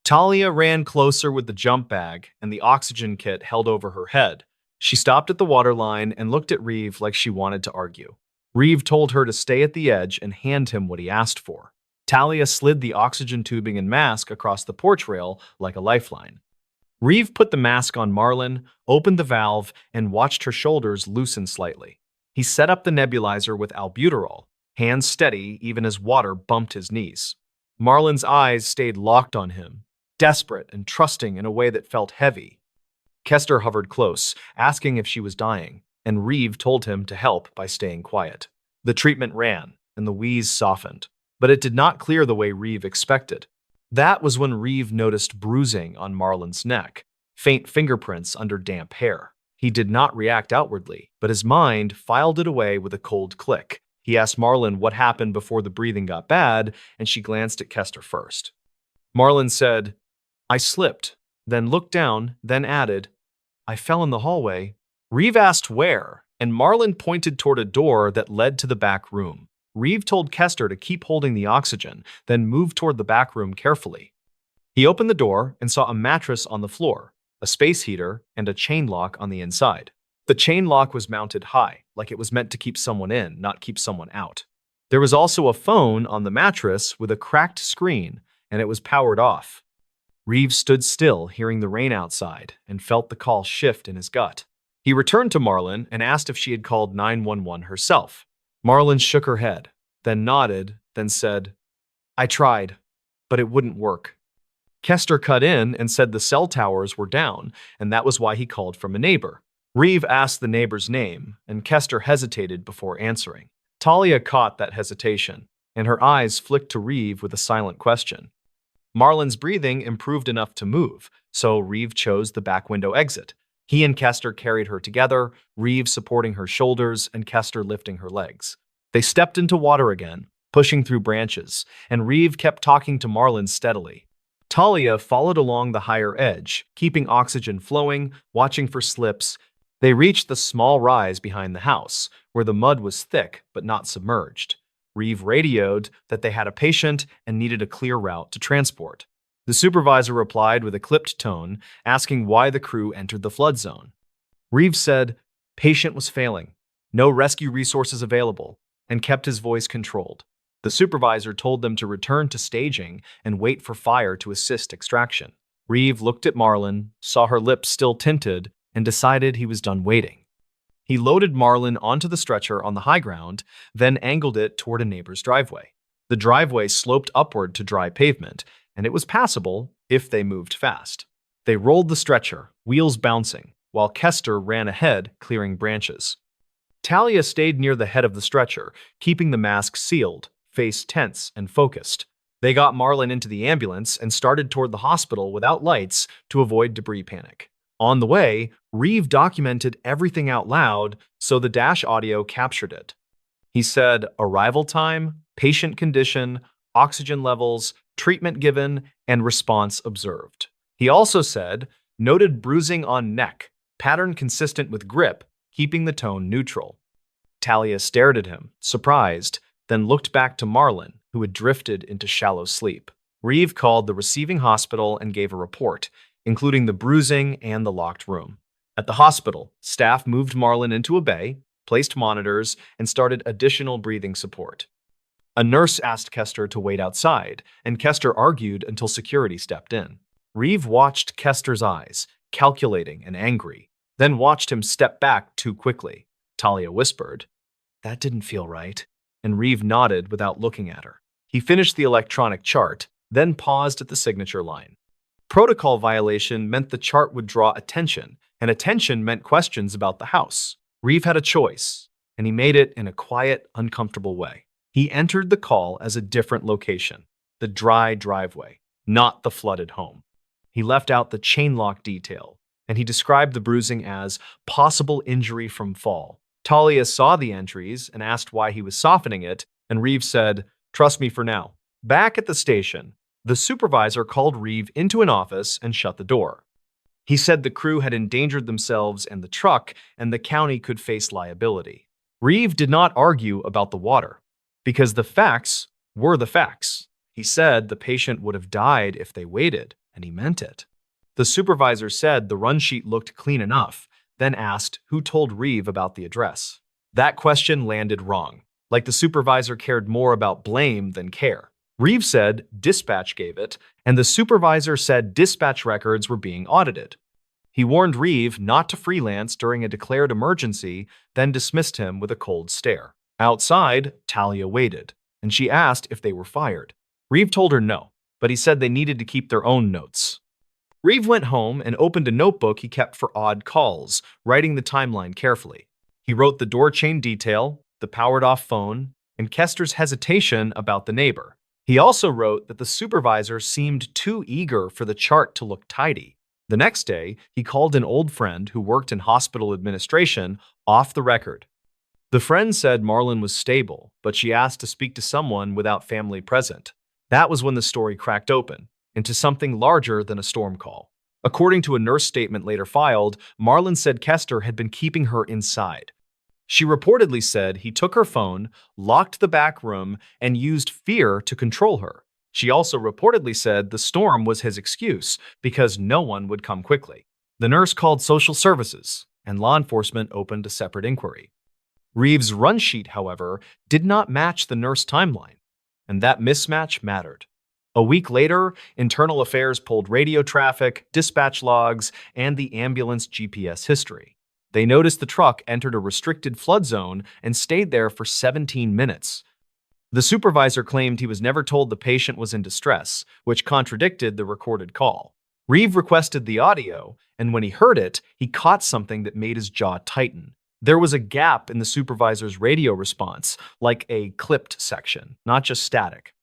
Talia ran closer with the jump bag and the oxygen kit held over her head. She stopped at the waterline and looked at Reeve like she wanted to argue. Reeve told her to stay at the edge and hand him what he asked for. Talia slid the oxygen tubing and mask across the porch rail like a lifeline. Reeve put the mask on Marlon, opened the valve, and watched her shoulders loosen slightly. He set up the nebulizer with albuterol, hands steady even as water bumped his knees. Marlon's eyes stayed locked on him, desperate and trusting in a way that felt heavy. Kester hovered close, asking if she was dying, and Reeve told him to help by staying quiet. The treatment ran, and the wheeze softened, but it did not clear the way Reeve expected. That was when Reeve noticed bruising on Marlon's neck, faint fingerprints under damp hair. He did not react outwardly, but his mind filed it away with a cold click. He asked Marlon what happened before the breathing got bad, and she glanced at Kester first. Marlon said, "I slipped," then looked down, then added, "I fell in the hallway." Reeve asked where, and Marlon pointed toward a door that led to the back room. Reeve told Kester to keep holding the oxygen, then moved toward the back room carefully. He opened the door and saw a mattress on the floor, a space heater, and a chain lock on the inside. The chain lock was mounted high, like it was meant to keep someone in, not keep someone out. There was also a phone on the mattress with a cracked screen, and it was powered off. Reeve stood still, hearing the rain outside, and felt the call shift in his gut. He returned to Marlon and asked if she had called 911 herself. Marlon shook her head, then nodded, then said, "I tried, but it wouldn't work." Kester cut in and said the cell towers were down, and that was why he called from a neighbor. Reeve asked the neighbor's name, and Kester hesitated before answering. Talia caught that hesitation, and her eyes flicked to Reeve with a silent question. Marlon's breathing improved enough to move, so Reeve chose the back window exit. He and Kester carried her together, Reeve supporting her shoulders and Kester lifting her legs. They stepped into water again, pushing through branches, and Reeve kept talking to Marlon steadily. Talia followed along the higher edge, keeping oxygen flowing, watching for slips. They reached the small rise behind the house, where the mud was thick but not submerged. Reeve radioed that they had a patient and needed a clear route to transport. The supervisor replied with a clipped tone, asking why the crew entered the flood zone. Reeve said, "Patient was failing, no rescue resources available," and kept his voice controlled. The supervisor told them to return to staging and wait for fire to assist extraction. Reeve looked at Marlon, saw her lips still tinted, and decided he was done waiting. He loaded Marlon onto the stretcher on the high ground, then angled it toward a neighbor's driveway. The driveway sloped upward to dry pavement, and it was passable if they moved fast. They rolled the stretcher, wheels bouncing, while Kester ran ahead, clearing branches. Talia stayed near the head of the stretcher, keeping the mask sealed, face tense and focused. They got Marlon into the ambulance and started toward the hospital without lights to avoid debris panic. On the way, Reeve documented everything out loud, so the dash audio captured it. He said arrival time, patient condition, oxygen levels, treatment given, and response observed. He also said, noted bruising on neck, pattern consistent with grip, keeping the tone neutral. Talia stared at him, surprised, then looked back to Marlon, who had drifted into shallow sleep. Reeve called the receiving hospital and gave a report, including the bruising and the locked room. At the hospital, staff moved Marlon into a bay, placed monitors, and started additional breathing support. A nurse asked Kester to wait outside, and Kester argued until security stepped in. Reeve watched Kester's eyes, calculating and angry, then watched him step back too quickly. Talia whispered, "That didn't feel right," and Reeve nodded without looking at her. He finished the electronic chart, then paused at the signature line. Protocol violation meant the chart would draw attention, and attention meant questions about the house. Reeve had a choice, and he made it in a quiet, uncomfortable way. He entered the call as a different location, the dry driveway, not the flooded home. He left out the chain lock detail, and he described the bruising as possible injury from fall. Talia saw the entries and asked why he was softening it, and Reeve said, "Trust me for now." Back at the station, the supervisor called Reeve into an office and shut the door. He said the crew had endangered themselves and the truck, and the county could face liability. Reeve did not argue about the water, because the facts were the facts. He said the patient would have died if they waited, and he meant it. The supervisor said the run sheet looked clean enough, then asked who told Reeve about the address. That question landed wrong, like the supervisor cared more about blame than care. Reeve said dispatch gave it, and the supervisor said dispatch records were being audited. He warned Reeve not to freelance during a declared emergency, then dismissed him with a cold stare. Outside, Talia waited, and she asked if they were fired. Reeve told her no, but he said they needed to keep their own notes. Reeve went home and opened a notebook he kept for odd calls, writing the timeline carefully. He wrote the door chain detail, the powered-off phone, and Kester's hesitation about the neighbor. He also wrote that the supervisor seemed too eager for the chart to look tidy. The next day, he called an old friend who worked in hospital administration off the record. The friend said Marlon was stable, but she asked to speak to someone without family present. That was when the story cracked open into something larger than a storm call. According to a nurse statement later filed, Marlon said Kester had been keeping her inside. She reportedly said he took her phone, locked the back room, and used fear to control her. She also reportedly said the storm was his excuse because no one would come quickly. The nurse called social services, and law enforcement opened a separate inquiry. Reeve's run sheet, however, did not match the nurse timeline, and that mismatch mattered. A week later, Internal Affairs pulled radio traffic, dispatch logs, and the ambulance GPS history. They noticed the truck entered a restricted flood zone and stayed there for 17 minutes. The supervisor claimed he was never told the patient was in distress, which contradicted the recorded call. Reeve requested the audio, and when he heard it, he caught something that made his jaw tighten. There was a gap in the supervisor's radio response, like a clipped section, not just static.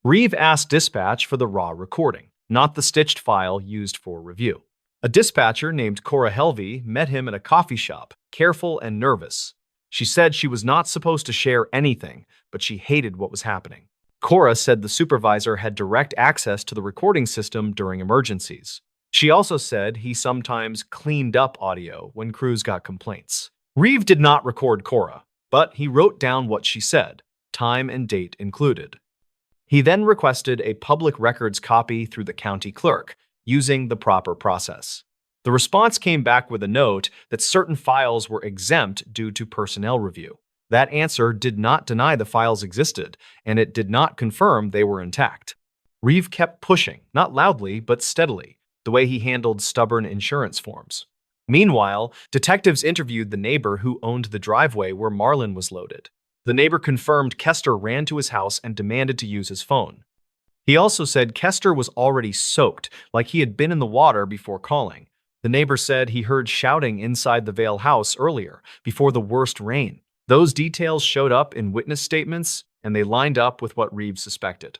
Reeve asked dispatch for the raw recording, not the stitched file used for review. A dispatcher named Cora Helvey met him at a coffee shop, careful and nervous. She said she was not supposed to share anything, but she hated what was happening. Cora said the supervisor had direct access to the recording system during emergencies. She also said he sometimes cleaned up audio when crews got complaints. Reeve did not record Cora, but he wrote down what she said, time and date included. He then requested a public records copy through the county clerk, using the proper process. The response came back with a note that certain files were exempt due to personnel review. That answer did not deny the files existed, and it did not confirm they were intact. Reeve kept pushing, not loudly, but steadily, the way he handled stubborn insurance forms. Meanwhile, detectives interviewed the neighbor who owned the driveway where Marlon was loaded. The neighbor confirmed Kester ran to his house and demanded to use his phone. He also said Kester was already soaked, like he had been in the water before calling. The neighbor said he heard shouting inside the Vale house earlier, before the worst rain. Those details showed up in witness statements, and they lined up with what Reeve suspected.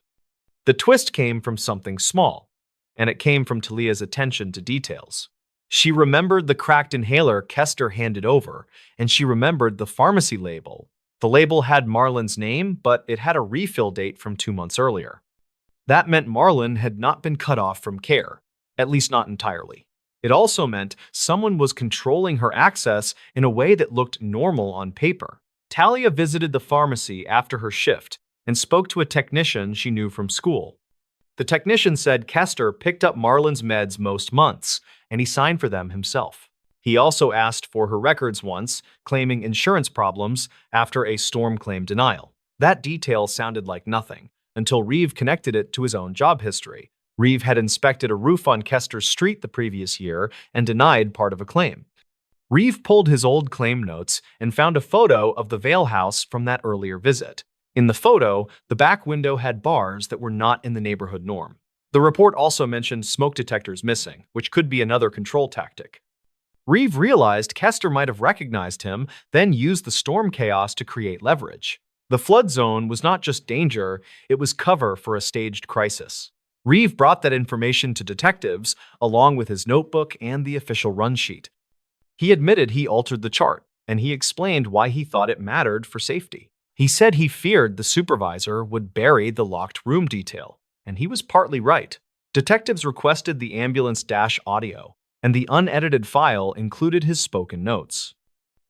The twist came from something small, and it came from Talia's attention to details. She remembered the cracked inhaler Kester handed over, and she remembered the pharmacy label. The label had Marlon's name, but it had a refill date from 2 months earlier. That meant Marlon had not been cut off from care, at least not entirely. It also meant someone was controlling her access in a way that looked normal on paper. Talia visited the pharmacy after her shift and spoke to a technician she knew from school. The technician said Kester picked up Marlon's meds most months, and he signed for them himself. He also asked for her records once, claiming insurance problems after a storm claim denial. That detail sounded like nothing, until Reeve connected it to his own job history. Reeve had inspected a roof on Kester's street the previous year and denied part of a claim. Reeve pulled his old claim notes and found a photo of the Vale house from that earlier visit. In the photo, the back window had bars that were not in the neighborhood norm. The report also mentioned smoke detectors missing, which could be another control tactic. Reeve realized Kester might have recognized him, then used the storm chaos to create leverage. The flood zone was not just danger, it was cover for a staged crisis. Reeve brought that information to detectives, along with his notebook and the official run sheet. He admitted he altered the chart, and he explained why he thought it mattered for safety. He said he feared the supervisor would bury the locked room detail, and he was partly right. Detectives requested the ambulance dash audio, and the unedited file included his spoken notes.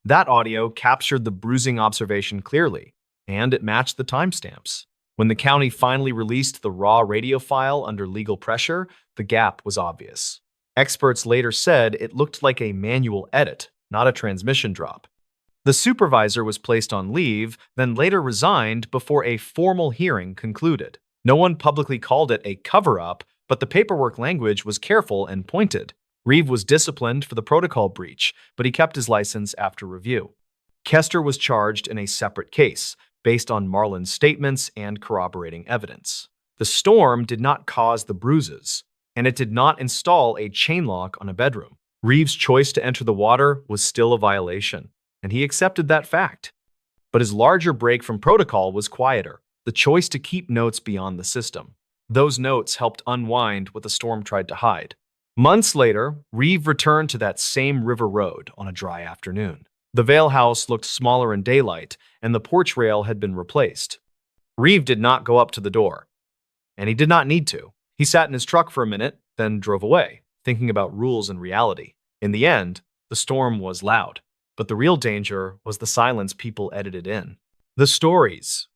That audio captured the bruising observation clearly, and it matched the timestamps. When the county finally released the raw radio file under legal pressure, the gap was obvious. Experts later said it looked like a manual edit, not a transmission drop. The supervisor was placed on leave, then later resigned before a formal hearing concluded. No one publicly called it a cover-up, but the paperwork language was careful and pointed. Reeve was disciplined for the protocol breach, but he kept his license after review. Kester was charged in a separate case, based on Marlon's statements and corroborating evidence. The storm did not cause the bruises, and it did not install a chain lock on a bedroom. Reeve's choice to enter the water was still a violation, and he accepted that fact. But his larger break from protocol was quieter, the choice to keep notes beyond the system. Those notes helped unwind what the storm tried to hide. Months later, Reeve returned to that same river road on a dry afternoon. The Vale house looked smaller in daylight, and the porch rail had been replaced. Reeve did not go up to the door, and he did not need to. He sat in his truck for a minute, then drove away, thinking about rules and reality. In the end, the storm was loud, but the real danger was the silence people edited in. The stories.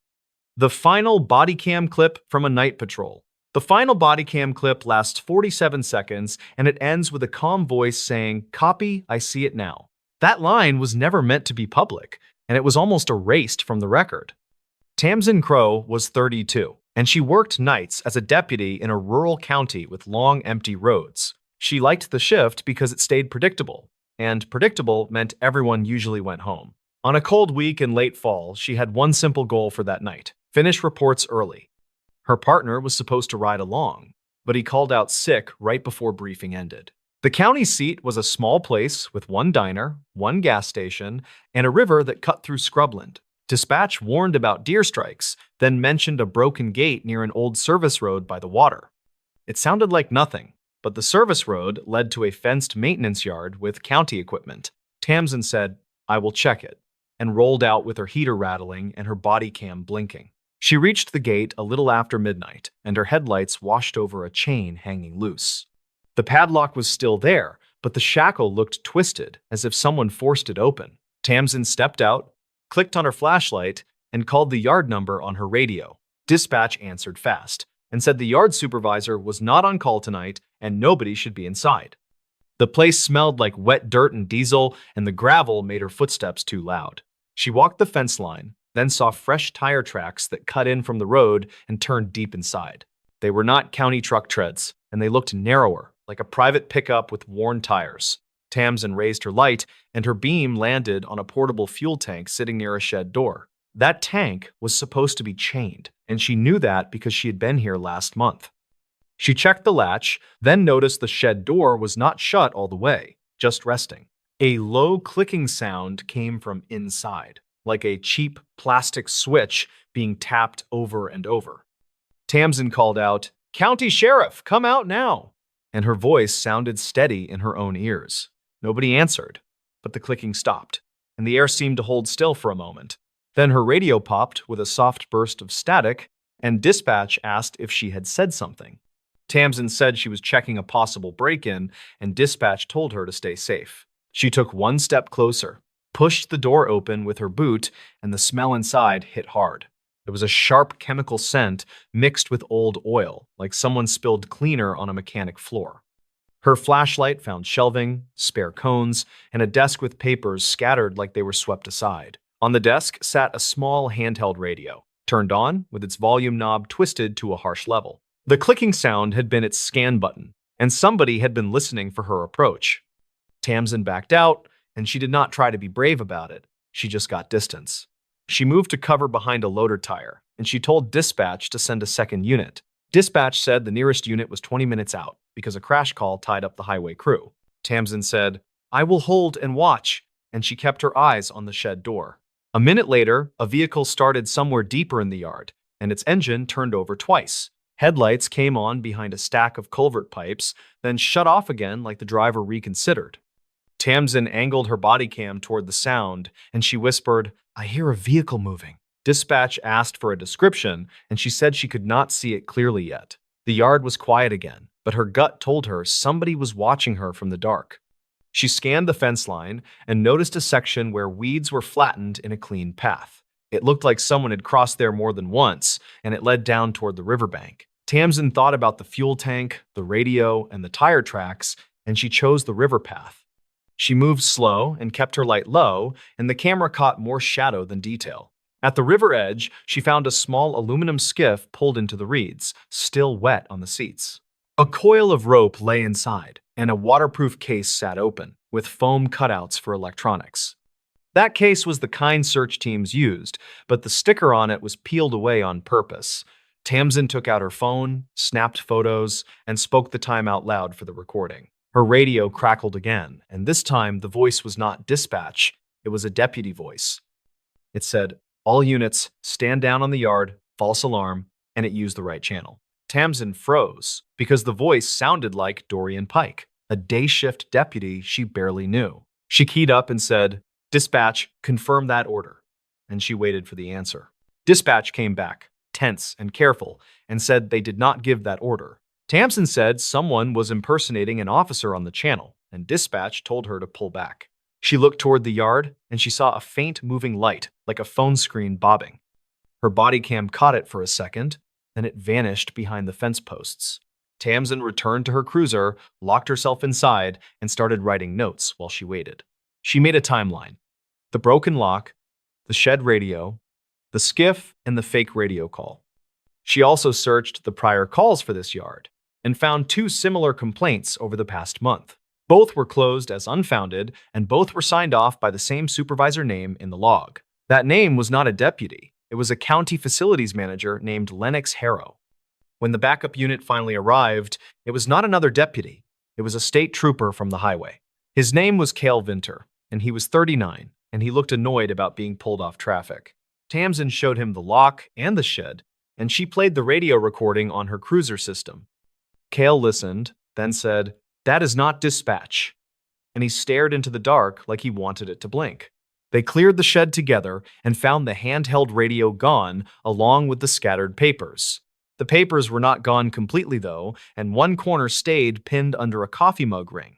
The final body cam clip from a night patrol. The final body cam clip lasts 47 seconds, and it ends with a calm voice saying, "Copy, I see it now." That line was never meant to be public, and it was almost erased from the record. Tamsin Crow was 32, and she worked nights as a deputy in a rural county with long, empty roads. She liked the shift because it stayed predictable, and predictable meant everyone usually went home. On a cold week in late fall, she had one simple goal for that night: finish reports early. Her partner was supposed to ride along, but he called out sick right before briefing ended. The county seat was a small place with one diner, one gas station, and a river that cut through scrubland. Dispatch warned about deer strikes, then mentioned a broken gate near an old service road by the water. It sounded like nothing, but the service road led to a fenced maintenance yard with county equipment. Tamsin said, "I will check it," and rolled out with her heater rattling and her body cam blinking. She reached the gate a little after midnight, and her headlights washed over a chain hanging loose. The padlock was still there, but the shackle looked twisted, as if someone forced it open. Tamsin stepped out, clicked on her flashlight, and called the yard number on her radio. Dispatch answered fast, and said the yard supervisor was not on call tonight and nobody should be inside. The place smelled like wet dirt and diesel, and the gravel made her footsteps too loud. She walked the fence line, then saw fresh tire tracks that cut in from the road and turned deep inside. They were not county truck treads, and they looked narrower, like a private pickup with worn tires. Tamsin raised her light, and her beam landed on a portable fuel tank sitting near a shed door. That tank was supposed to be chained, and she knew that because she had been here last month. She checked the latch, then noticed the shed door was not shut all the way, just resting. A low clicking sound came from inside, like a cheap plastic switch being tapped over and over. Tamsin called out, "County Sheriff, come out now!" And her voice sounded steady in her own ears. Nobody answered, but the clicking stopped, and the air seemed to hold still for a moment. Then her radio popped with a soft burst of static, and dispatch asked if she had said something. Tamsin said she was checking a possible break-in, and dispatch told her to stay safe. She took one step closer, pushed the door open with her boot, and the smell inside hit hard. It was a sharp chemical scent mixed with old oil, like someone spilled cleaner on a mechanic floor. Her flashlight found shelving, spare cones, and a desk with papers scattered like they were swept aside. On the desk sat a small handheld radio, turned on with its volume knob twisted to a harsh level. The clicking sound had been its scan button, and somebody had been listening for her approach. Tamsin backed out, and she did not try to be brave about it. She just got distance. She moved to cover behind a loader tire, and she told dispatch to send a second unit. Dispatch said the nearest unit was 20 minutes out because a crash call tied up the highway crew. Tamsin said, "I will hold and watch," and she kept her eyes on the shed door. A minute later, a vehicle started somewhere deeper in the yard, and its engine turned over twice. Headlights came on behind a stack of culvert pipes, then shut off again like the driver reconsidered. Tamsin angled her body cam toward the sound, and she whispered, "I hear a vehicle moving." Dispatch asked for a description, and she said she could not see it clearly yet. The yard was quiet again, but her gut told her somebody was watching her from the dark. She scanned the fence line and noticed a section where weeds were flattened in a clean path. It looked like someone had crossed there more than once, and it led down toward the riverbank. Tamsin thought about the fuel tank, the radio, and the tire tracks, and she chose the river path. She moved slow and kept her light low, and the camera caught more shadow than detail. At the river edge, she found a small aluminum skiff pulled into the reeds, still wet on the seats. A coil of rope lay inside, and a waterproof case sat open, with foam cutouts for electronics. That case was the kind search teams used, but the sticker on it was peeled away on purpose. Tamsin took out her phone, snapped photos, and spoke the time out loud for the recording. Her radio crackled again, and this time the voice was not dispatch, it was a deputy voice. It said, "All units, stand down on the yard, false alarm," and it used the right channel. Tamsin froze, because the voice sounded like Dorian Pike, a day shift deputy she barely knew. She keyed up and said, "Dispatch, confirm that order," and she waited for the answer. Dispatch came back, tense and careful, and said they did not give that order. Tamsin said someone was impersonating an officer on the channel, and dispatch told her to pull back. She looked toward the yard, and she saw a faint moving light, like a phone screen bobbing. Her body cam caught it for a second, then it vanished behind the fence posts. Tamsin returned to her cruiser, locked herself inside, and started writing notes while she waited. She made a timeline. The broken lock, the shed radio, the skiff, and the fake radio call. She also searched the prior calls for this yard and found two similar complaints over the past month. Both were closed as unfounded, and both were signed off by the same supervisor name in the log. That name was not a deputy. It was a county facilities manager named Lennox Harrow. When the backup unit finally arrived, it was not another deputy. It was a state trooper from the highway. His name was Cale Vinter, and he was 39, and he looked annoyed about being pulled off traffic. Tamsin showed him the lock and the shed, and she played the radio recording on her cruiser system. Cale listened, then said, "That is not dispatch," and he stared into the dark like he wanted it to blink. They cleared the shed together and found the handheld radio gone along with the scattered papers. The papers were not gone completely though, and one corner stayed pinned under a coffee mug ring.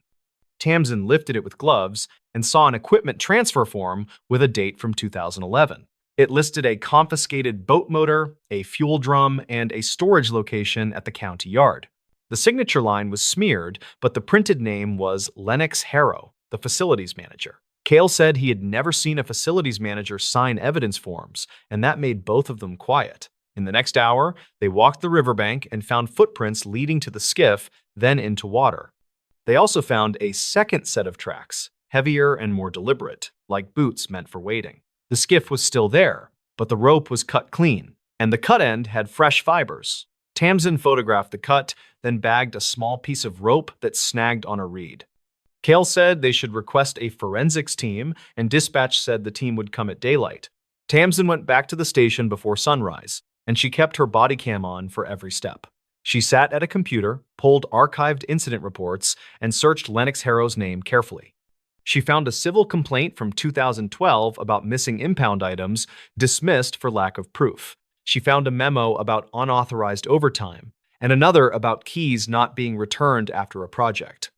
Tamsin lifted it with gloves and saw an equipment transfer form with a date from 2011. It listed a confiscated boat motor, a fuel drum, and a storage location at the county yard. The signature line was smeared, but the printed name was Lennox Harrow, the facilities manager. Cale said he had never seen a facilities manager sign evidence forms, and that made both of them quiet. In the next hour, they walked the riverbank and found footprints leading to the skiff, then into water. They also found a second set of tracks, heavier and more deliberate, like boots meant for wading. The skiff was still there, but the rope was cut clean, and the cut end had fresh fibers. Tamsin photographed the cut, then bagged a small piece of rope that snagged on a reed. Cale said they should request a forensics team, and dispatch said the team would come at daylight. Tamsin went back to the station before sunrise, and she kept her body cam on for every step. She sat at a computer, pulled archived incident reports, and searched Lennox Harrow's name carefully. She found a civil complaint from 2012 about missing impound items, dismissed for lack of proof. She found a memo about unauthorized overtime, and another about keys not being returned after a project.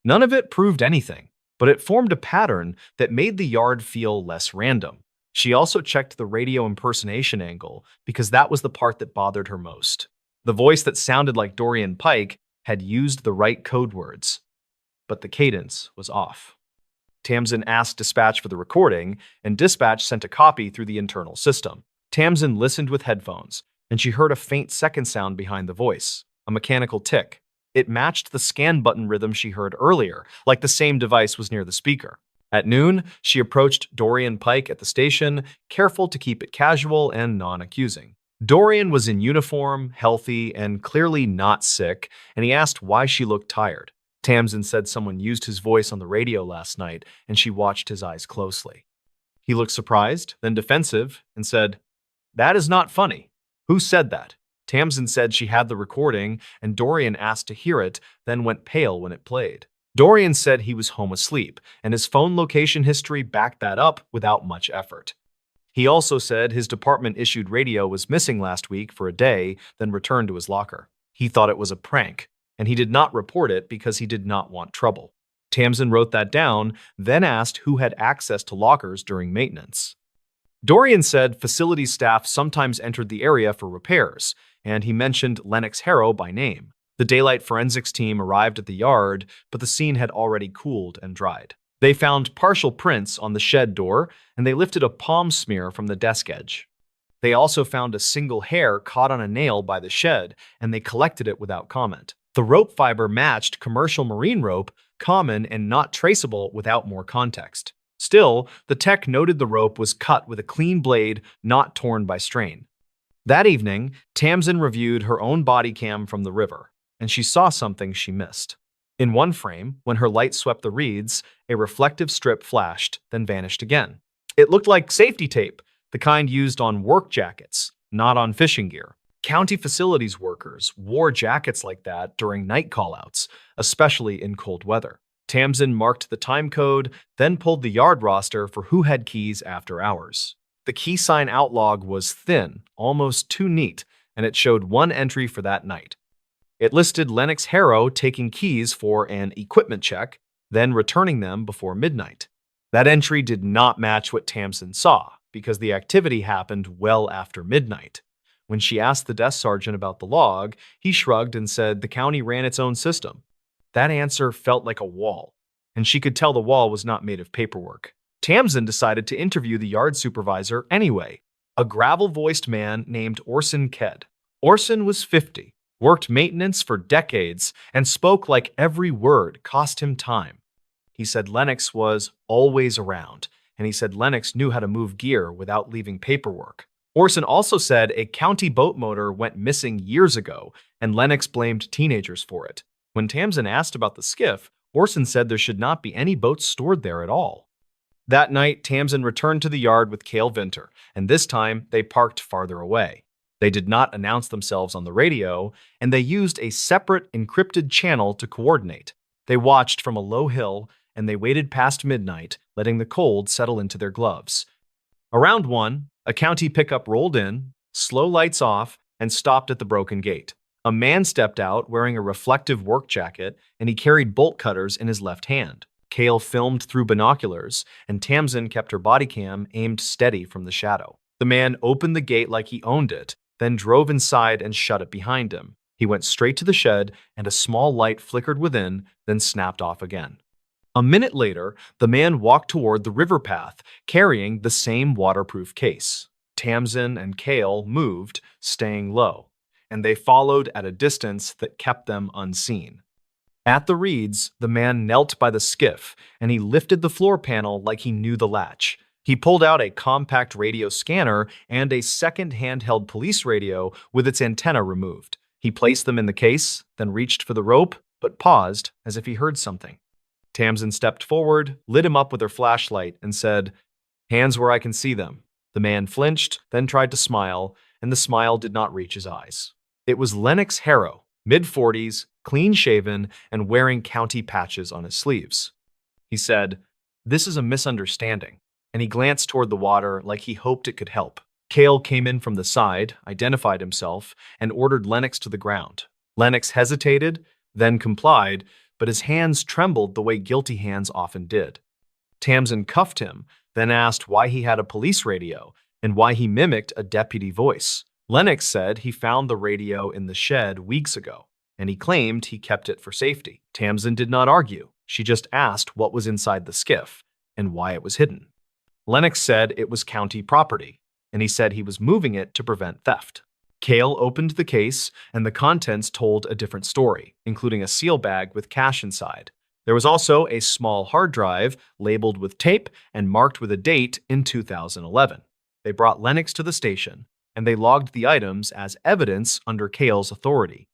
None of it proved anything, but it formed a pattern that made the yard feel less random. She also checked the radio impersonation angle because that was the part that bothered her most. The voice that sounded like Dorian Pike had used the right code words, but the cadence was off. Tamsin asked dispatch for the recording, and dispatch sent a copy through the internal system. Tamsin listened with headphones, and she heard a faint second sound behind the voice, a mechanical tick. It matched the scan button rhythm she heard earlier, like the same device was near the speaker. At noon, she approached Dorian Pike at the station, careful to keep it casual and non-accusing. Dorian was in uniform, healthy, and clearly not sick, and he asked why she looked tired. Tamsin said someone used his voice on the radio last night, and she watched his eyes closely. He looked surprised, then defensive, and said, "That is not funny. Who said that?" Tamsin said she had the recording, and Dorian asked to hear it, then went pale when it played. Dorian said he was home asleep, and his phone location history backed that up without much effort. He also said his department-issued radio was missing last week for a day, then returned to his locker. He thought it was a prank, and he did not report it because he did not want trouble. Tamsin wrote that down, then asked who had access to lockers during maintenance. Dorian said facility staff sometimes entered the area for repairs, and he mentioned Lennox Harrow by name. The daylight forensics team arrived at the yard, but the scene had already cooled and dried. They found partial prints on the shed door, and they lifted a palm smear from the desk edge. They also found a single hair caught on a nail by the shed, and they collected it without comment. The rope fiber matched commercial marine rope, common and not traceable without more context. Still, the tech noted the rope was cut with a clean blade, not torn by strain. That evening, Tamsin reviewed her own body cam from the river, and she saw something she missed. In one frame, when her light swept the reeds, a reflective strip flashed, then vanished again. It looked like safety tape, the kind used on work jackets, not on fishing gear. County facilities workers wore jackets like that during night callouts, especially in cold weather. Tamsin marked the time code, then pulled the yard roster for who had keys after hours. The key sign outlog was thin, almost too neat, and it showed one entry for that night. It listed Lennox Harrow taking keys for an equipment check, then returning them before midnight. That entry did not match what Tamsin saw, because the activity happened well after midnight. When she asked the desk sergeant about the log, he shrugged and said the county ran its own system. That answer felt like a wall, and she could tell the wall was not made of paperwork. Tamsin decided to interview the yard supervisor anyway, a gravel-voiced man named Orson Ked. Orson was 50, worked maintenance for decades, and spoke like every word cost him time. He said Lennox was always around, and he said Lennox knew how to move gear without leaving paperwork. Orson also said a county boat motor went missing years ago, and Lennox blamed teenagers for it. When Tamsin asked about the skiff, Orson said there should not be any boats stored there at all. That night, Tamsin returned to the yard with Cale Vinter, and this time they parked farther away. They did not announce themselves on the radio, and they used a separate encrypted channel to coordinate. They watched from a low hill, and they waited past midnight, letting the cold settle into their gloves. Around 1, a county pickup rolled in, slow lights off, and stopped at the broken gate. A man stepped out wearing a reflective work jacket, and he carried bolt cutters in his left hand. Cale filmed through binoculars, and Tamsin kept her body cam aimed steady from the shadow. The man opened the gate like he owned it, then drove inside and shut it behind him. He went straight to the shed, and a small light flickered within, then snapped off again. A minute later, the man walked toward the river path, carrying the same waterproof case. Tamsin and Cale moved, staying low, and they followed at a distance that kept them unseen. At the reeds, the man knelt by the skiff, and he lifted the floor panel like he knew the latch. He pulled out a compact radio scanner and a second handheld police radio with its antenna removed. He placed them in the case, then reached for the rope, but paused as if he heard something. Tamsin stepped forward, lit him up with her flashlight, and said, "Hands where I can see them." The man flinched, then tried to smile, and the smile did not reach his eyes. It was Lennox Harrow, mid-40s, clean-shaven, and wearing county patches on his sleeves. He said, "This is a misunderstanding," and he glanced toward the water like he hoped it could help. Cale came in from the side, identified himself, and ordered Lennox to the ground. Lennox hesitated, then complied, but his hands trembled the way guilty hands often did. Tamsin cuffed him, then asked why he had a police radio and why he mimicked a deputy voice. Lennox said he found the radio in the shed weeks ago, and he claimed he kept it for safety. Tamsin did not argue. She just asked what was inside the skiff and why it was hidden. Lennox said it was county property, and he said he was moving it to prevent theft. Cale opened the case, and the contents told a different story, including a seal bag with cash inside. There was also a small hard drive labeled with tape and marked with a date in 2011. They brought Lennox to the station, and they logged the items as evidence under Cale's authority.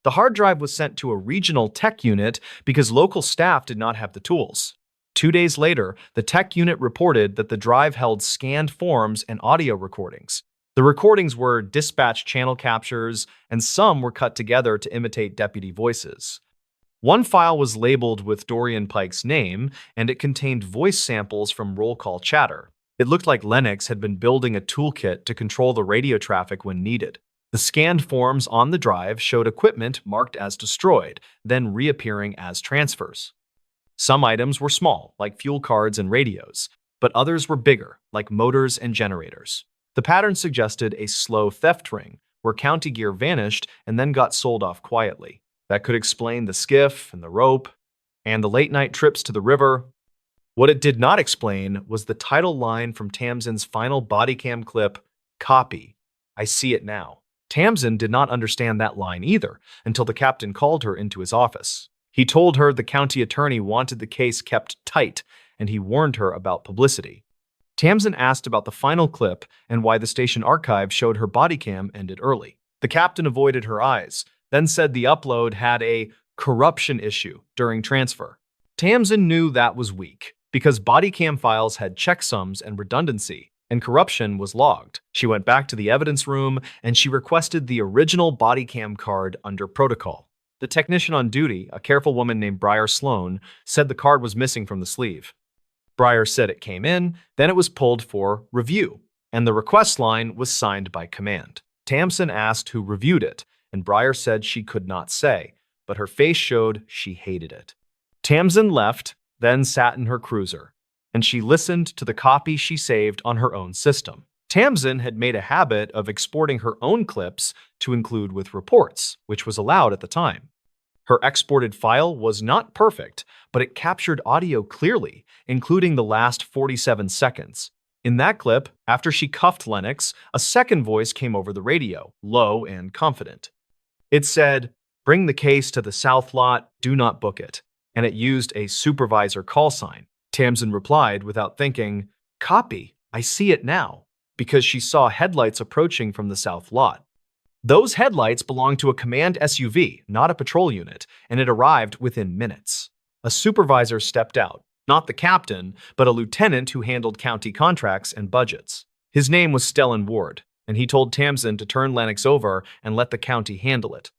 The hard drive was sent to a regional tech unit because local staff did not have the tools. 2 days later, the tech unit reported that the drive held scanned forms and audio recordings. The recordings were dispatch channel captures, and some were cut together to imitate deputy voices. One file was labeled with Dorian Pike's name, and it contained voice samples from roll call chatter. It looked like Lennox had been building a toolkit to control the radio traffic when needed. The scanned forms on the drive showed equipment marked as destroyed, then reappearing as transfers. Some items were small, like fuel cards and radios, but others were bigger, like motors and generators. The pattern suggested a slow theft ring, where county gear vanished and then got sold off quietly. That could explain the skiff and the rope and the late-night trips to the river. What it did not explain was the title line from Tamsin's final body cam clip, "Copy. I see it now." Tamsin did not understand that line either until the captain called her into his office. He told her the county attorney wanted the case kept tight, and he warned her about publicity. Tamsin asked about the final clip and why the station archive showed her body cam ended early. The captain avoided her eyes, then said the upload had a corruption issue during transfer. Tamsin knew that was weak, because body cam files had checksums and redundancy, and corruption was logged. She went back to the evidence room, and she requested the original body cam card under protocol. The technician on duty, a careful woman named Briar Sloan, said the card was missing from the sleeve. Briar said it came in, then it was pulled for review, and the request line was signed by command. Tamsin asked who reviewed it, and Briar said she could not say, but her face showed she hated it. Tamsin left, then sat in her cruiser, and she listened to the copy she saved on her own system. Tamsin had made a habit of exporting her own clips to include with reports, which was allowed at the time. Her exported file was not perfect, but it captured audio clearly, including the last 47 seconds. In that clip, after she cuffed Lennox, a second voice came over the radio, low and confident. It said, "Bring the case to the south lot, do not book it," and it used a supervisor call sign. Tamsin replied without thinking, "Copy, I see it now," because she saw headlights approaching from the south lot. Those headlights belonged to a command SUV, not a patrol unit, and it arrived within minutes. A supervisor stepped out, not the captain, but a lieutenant who handled county contracts and budgets. His name was Stellan Ward, and he told Tamsin to turn Lennox over and let the county handle it.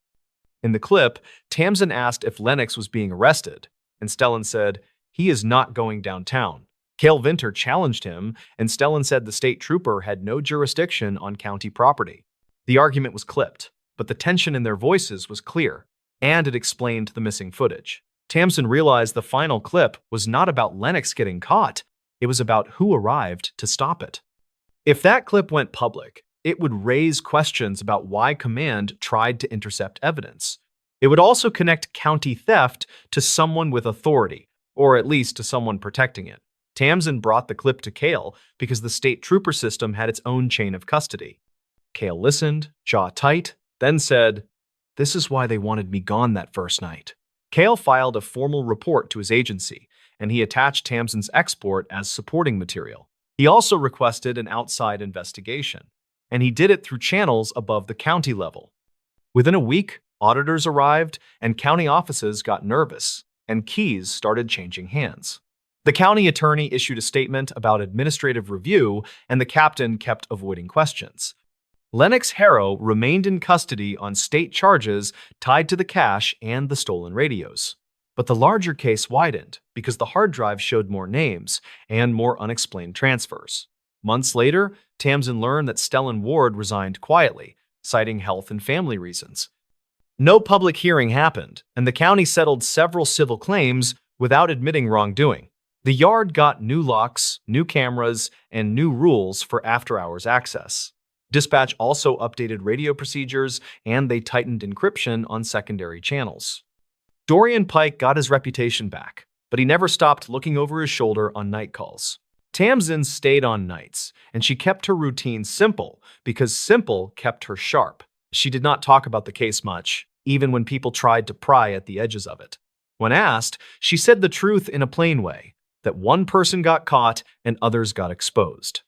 In the clip, Tamsin asked if Lennox was being arrested, and Stellan said, "He is not going downtown." Cale Vinter challenged him, and Stellan said the state trooper had no jurisdiction on county property. The argument was clipped, but the tension in their voices was clear, and it explained the missing footage. Tamsin realized the final clip was not about Lennox getting caught, it was about who arrived to stop it. If that clip went public, it would raise questions about why command tried to intercept evidence. It would also connect county theft to someone with authority, or at least to someone protecting it. Tamsin brought the clip to Cale because the state trooper system had its own chain of custody. Cale listened, jaw tight, then said, "This is why they wanted me gone that first night." Cale filed a formal report to his agency, and he attached Tamsin's export as supporting material. He also requested an outside investigation, and he did it through channels above the county level. Within a week, auditors arrived, and county offices got nervous, and keys started changing hands. The county attorney issued a statement about administrative review, and the captain kept avoiding questions. Lennox Harrow remained in custody on state charges tied to the cash and the stolen radios. But the larger case widened because the hard drive showed more names and more unexplained transfers. Months later, Tamsin learned that Stellan Ward resigned quietly, citing health and family reasons. No public hearing happened, and the county settled several civil claims without admitting wrongdoing. The yard got new locks, new cameras, and new rules for after-hours access. Dispatch also updated radio procedures, and they tightened encryption on secondary channels. Dorian Pike got his reputation back, but he never stopped looking over his shoulder on night calls. Tamsin stayed on nights, and she kept her routine simple because simple kept her sharp. She did not talk about the case much, even when people tried to pry at the edges of it. When asked, she said the truth in a plain way, that one person got caught and others got exposed.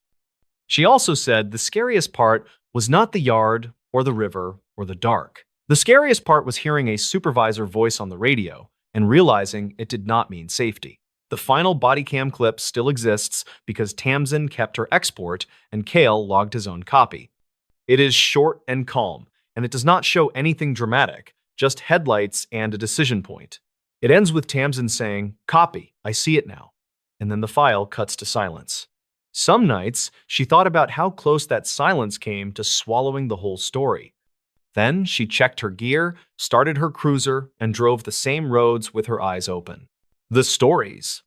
She also said the scariest part was not the yard or the river or the dark. The scariest part was hearing a supervisor voice on the radio and realizing it did not mean safety. The final body cam clip still exists because Tamsin kept her export and Cale logged his own copy. It is short and calm, and it does not show anything dramatic, just headlights and a decision point. It ends with Tamsin saying, "Copy, I see it now," and then the file cuts to silence. Some nights, she thought about how close that silence came to swallowing the whole story. Then she checked her gear, started her cruiser, and drove the same roads with her eyes open. The stories.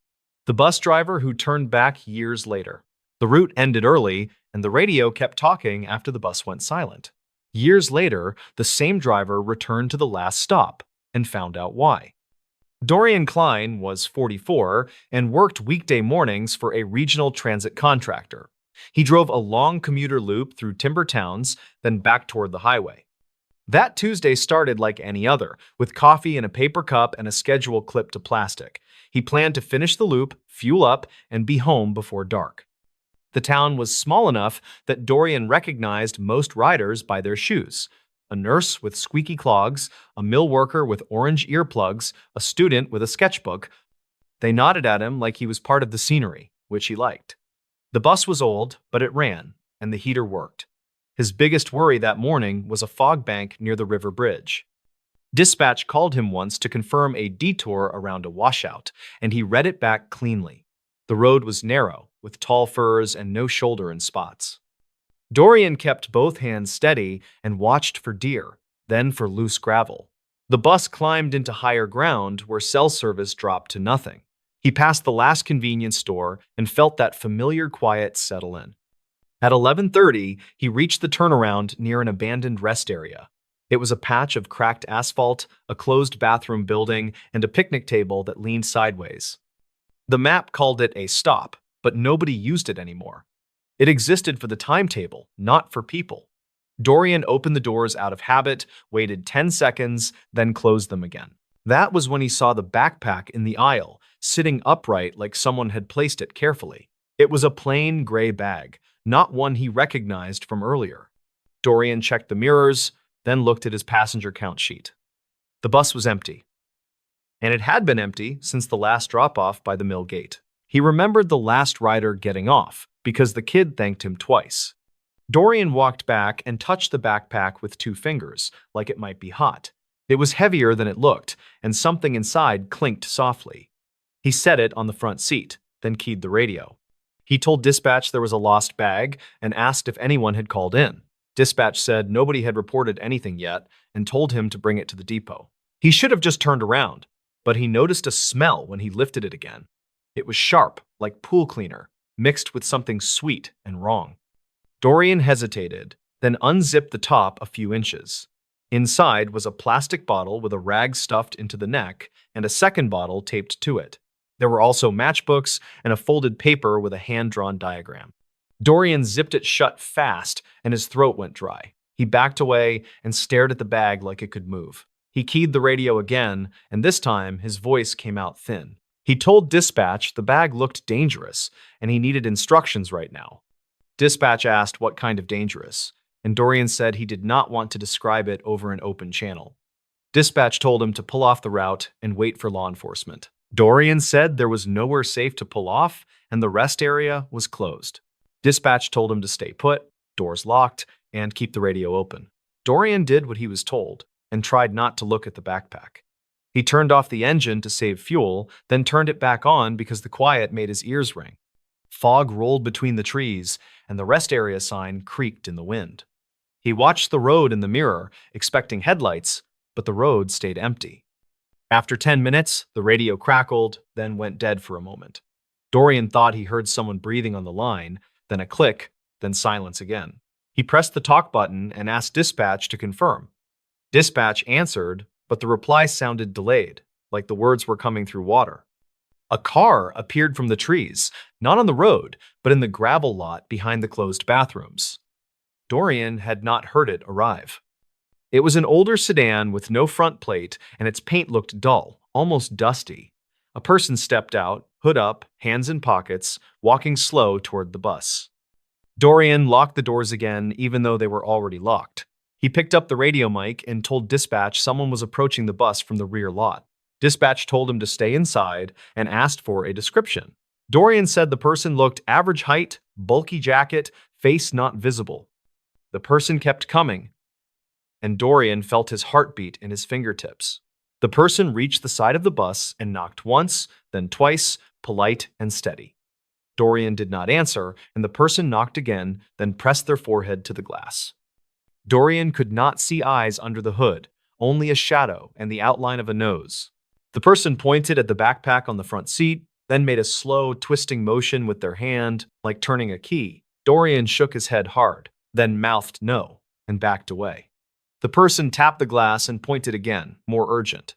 The bus driver who turned back years later. The route ended early, and the radio kept talking after the bus went silent. Years later, the same driver returned to the last stop and found out why. Dorian Klein was 44 and worked weekday mornings for a regional transit contractor. He drove a long commuter loop through timber towns, then back toward the highway. That Tuesday started like any other, with coffee in a paper cup and a schedule clipped to plastic. He planned to finish the loop, fuel up, and be home before dark. The town was small enough that Dorian recognized most riders by their shoes. A nurse with squeaky clogs, a mill worker with orange earplugs, a student with a sketchbook. They nodded at him like he was part of the scenery, which he liked. The bus was old, but it ran, and the heater worked. His biggest worry that morning was a fog bank near the river bridge. Dispatch called him once to confirm a detour around a washout, and he read it back cleanly. The road was narrow, with tall firs and no shoulder in spots. Dorian kept both hands steady and watched for deer, then for loose gravel. The bus climbed into higher ground where cell service dropped to nothing. He passed the last convenience store and felt that familiar quiet settle in. At 11:30, he reached the turnaround near an abandoned rest area. It was a patch of cracked asphalt, a closed bathroom building, and a picnic table that leaned sideways. The map called it a stop, but nobody used it anymore. It existed for the timetable, not for people. Dorian opened the doors out of habit, waited 10 seconds, then closed them again. That was when he saw the backpack in the aisle, sitting upright like someone had placed it carefully. It was a plain gray bag, not one he recognized from earlier. Dorian checked the mirrors, then looked at his passenger count sheet. The bus was empty. And it had been empty since the last drop-off by the mill gate. He remembered the last rider getting off, because the kid thanked him twice. Dorian walked back and touched the backpack with 2 fingers, like it might be hot. It was heavier than it looked, and something inside clinked softly. He set it on the front seat, then keyed the radio. He told dispatch there was a lost bag and asked if anyone had called in. Dispatch said nobody had reported anything yet and told him to bring it to the depot. He should have just turned around, but he noticed a smell when he lifted it again. It was sharp, like pool cleaner, mixed with something sweet and wrong. Dorian hesitated, then unzipped the top a few inches. Inside was a plastic bottle with a rag stuffed into the neck and a second bottle taped to it. There were also matchbooks and a folded paper with a hand-drawn diagram. Dorian zipped it shut fast, and his throat went dry. He backed away and stared at the bag like it could move. He keyed the radio again, and this time his voice came out thin. He told dispatch the bag looked dangerous, and he needed instructions right now. Dispatch asked what kind of dangerous, and Dorian said he did not want to describe it over an open channel. Dispatch told him to pull off the route and wait for law enforcement. Dorian said there was nowhere safe to pull off, and the rest area was closed. Dispatch told him to stay put, doors locked, and keep the radio open. Dorian did what he was told and tried not to look at the backpack. He turned off the engine to save fuel, then turned it back on because the quiet made his ears ring. Fog rolled between the trees, and the rest area sign creaked in the wind. He watched the road in the mirror, expecting headlights, but the road stayed empty. After 10 minutes, the radio crackled, then went dead for a moment. Dorian thought he heard someone breathing on the line, then a click, then silence again. He pressed the talk button and asked dispatch to confirm. Dispatch answered, but the reply sounded delayed, like the words were coming through water. A car appeared from the trees, not on the road, but in the gravel lot behind the closed bathrooms. Dorian had not heard it arrive. It was an older sedan with no front plate, and its paint looked dull, almost dusty. A person stepped out, hood up, hands in pockets, walking slow toward the bus. Dorian locked the doors again, even though they were already locked. He picked up the radio mic and told dispatch someone was approaching the bus from the rear lot. Dispatch told him to stay inside and asked for a description. Dorian said the person looked average height, bulky jacket, face not visible. The person kept coming, and Dorian felt his heartbeat in his fingertips. The person reached the side of the bus and knocked once, then twice, polite and steady. Dorian did not answer, and the person knocked again, then pressed their forehead to the glass. Dorian could not see eyes under the hood, only a shadow and the outline of a nose. The person pointed at the backpack on the front seat, then made a slow, twisting motion with their hand, like turning a key. Dorian shook his head hard, then mouthed no, and backed away. The person tapped the glass and pointed again, more urgent.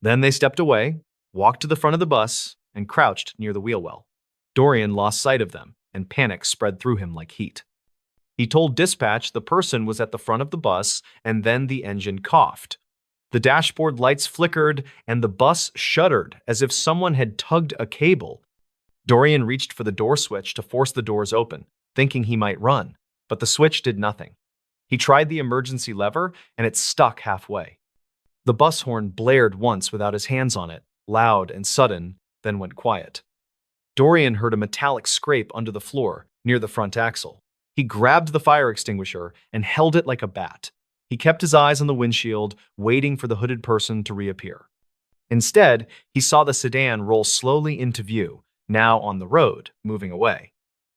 Then they stepped away, walked to the front of the bus, and crouched near the wheel well. Dorian lost sight of them, and panic spread through him like heat. He told dispatch the person was at the front of the bus, and then the engine coughed. The dashboard lights flickered, and the bus shuddered as if someone had tugged a cable. Dorian reached for the door switch to force the doors open, thinking he might run, but the switch did nothing. He tried the emergency lever, and it stuck halfway. The bus horn blared once without his hands on it, loud and sudden, then went quiet. Dorian heard a metallic scrape under the floor, near the front axle. He grabbed the fire extinguisher and held it like a bat. He kept his eyes on the windshield, waiting for the hooded person to reappear. Instead, he saw the sedan roll slowly into view, now on the road, moving away.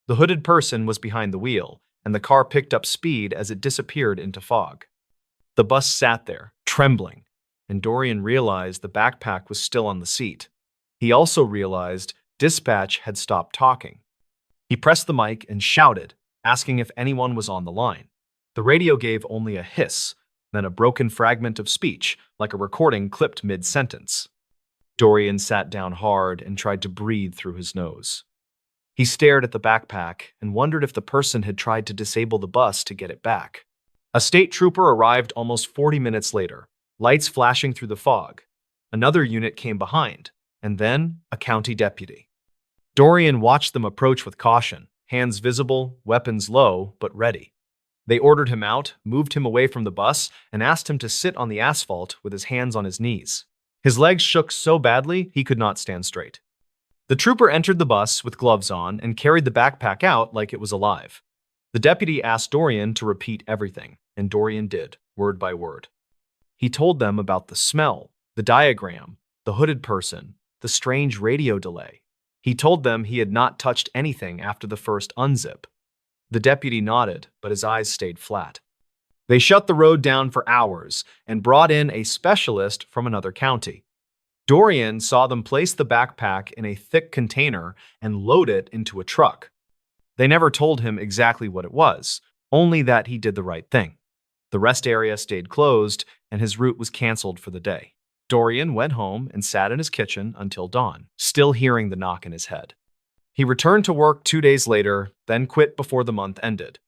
The hooded person was behind the wheel, and the car picked up speed as it disappeared into fog. The bus sat there, trembling, and Dorian realized the backpack was still on the seat. He also realized dispatch had stopped talking. He pressed the mic and shouted, asking if anyone was on the line. The radio gave only a hiss, then a broken fragment of speech, like a recording clipped mid-sentence. Dorian sat down hard and tried to breathe through his nose. He stared at the backpack and wondered if the person had tried to disable the bus to get it back. A state trooper arrived almost 40 minutes later, lights flashing through the fog. Another unit came behind, and then a county deputy. Dorian watched them approach with caution, hands visible, weapons low, but ready. They ordered him out, moved him away from the bus, and asked him to sit on the asphalt with his hands on his knees. His legs shook so badly he could not stand straight. The trooper entered the bus with gloves on and carried the backpack out like it was alive. The deputy asked Dorian to repeat everything, and Dorian did, word by word. He told them about the smell, the diagram, the hooded person, the strange radio delay. He told them he had not touched anything after the first unzip. The deputy nodded, but his eyes stayed flat. They shut the road down for hours and brought in a specialist from another county. Dorian saw them place the backpack in a thick container and load it into a truck. They never told him exactly what it was, only that he did the right thing. The rest area stayed closed, and his route was canceled for the day. Dorian went home and sat in his kitchen until dawn, still hearing the knock in his head. He returned to work 2 days later, then quit before the month ended.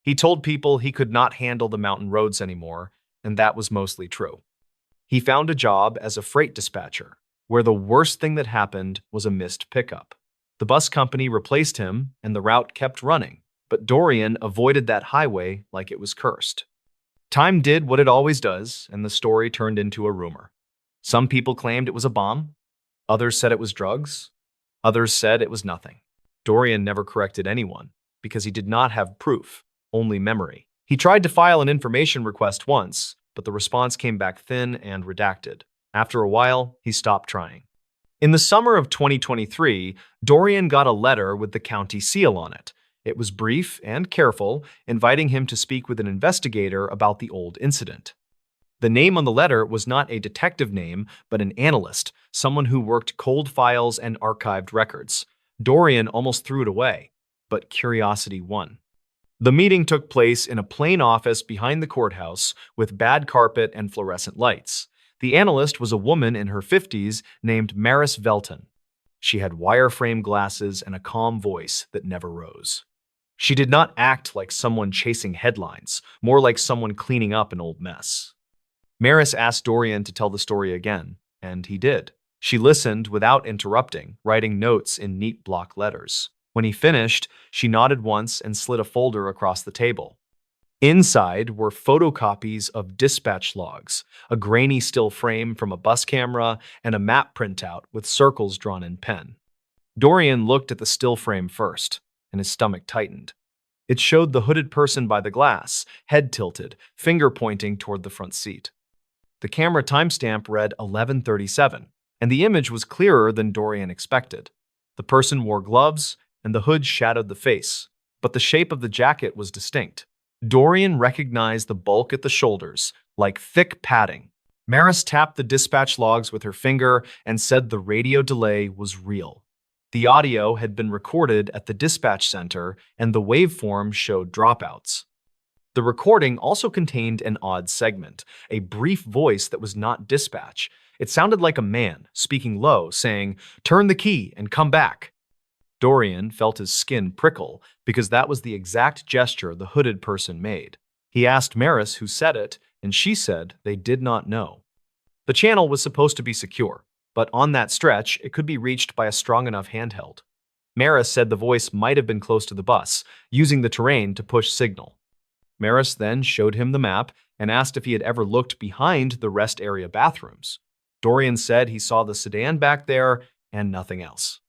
He told people he could not handle the mountain roads anymore, and that was mostly true. He found a job as a freight dispatcher, where the worst thing that happened was a missed pickup. The bus company replaced him, and the route kept running, but Dorian avoided that highway like it was cursed. Time did what it always does, and the story turned into a rumor. Some people claimed it was a bomb. Others said it was drugs. Others said it was nothing. Dorian never corrected anyone because he did not have proof, only memory. He tried to file an information request once, but the response came back thin and redacted. After a while, he stopped trying. In the summer of 2023, Dorian got a letter with the county seal on it. It was brief and careful, inviting him to speak with an investigator about the old incident. The name on the letter was not a detective name, but an analyst, someone who worked cold files and archived records. Dorian almost threw it away, but curiosity won. The meeting took place in a plain office behind the courthouse with bad carpet and fluorescent lights. The analyst was a woman in her 50s named Maris Velton. She had wireframe glasses and a calm voice that never rose. She did not act like someone chasing headlines, more like someone cleaning up an old mess. Maris asked Dorian to tell the story again, and he did. She listened without interrupting, writing notes in neat block letters. When he finished, she nodded once and slid a folder across the table. Inside were photocopies of dispatch logs, a grainy still frame from a bus camera, and a map printout with circles drawn in pen. Dorian looked at the still frame first, and his stomach tightened. It showed the hooded person by the glass, head tilted, finger pointing toward the front seat. The camera timestamp read 11:37, and the image was clearer than Dorian expected. The person wore gloves, and the hood shadowed the face, but the shape of the jacket was distinct. Dorian recognized the bulk at the shoulders, like thick padding. Maris tapped the dispatch logs with her finger and said the radio delay was real. The audio had been recorded at the dispatch center, and the waveform showed dropouts. The recording also contained an odd segment, a brief voice that was not dispatch. It sounded like a man, speaking low, saying, "Turn the key and come back." Dorian felt his skin prickle because that was the exact gesture the hooded person made. He asked Maris who said it, and she said they did not know. The channel was supposed to be secure, but on that stretch, it could be reached by a strong enough handheld. Maris said the voice might have been close to the bus, using the terrain to push signal. Maris then showed him the map and asked if he had ever looked behind the rest area bathrooms. Dorian said he saw the sedan back there and nothing else.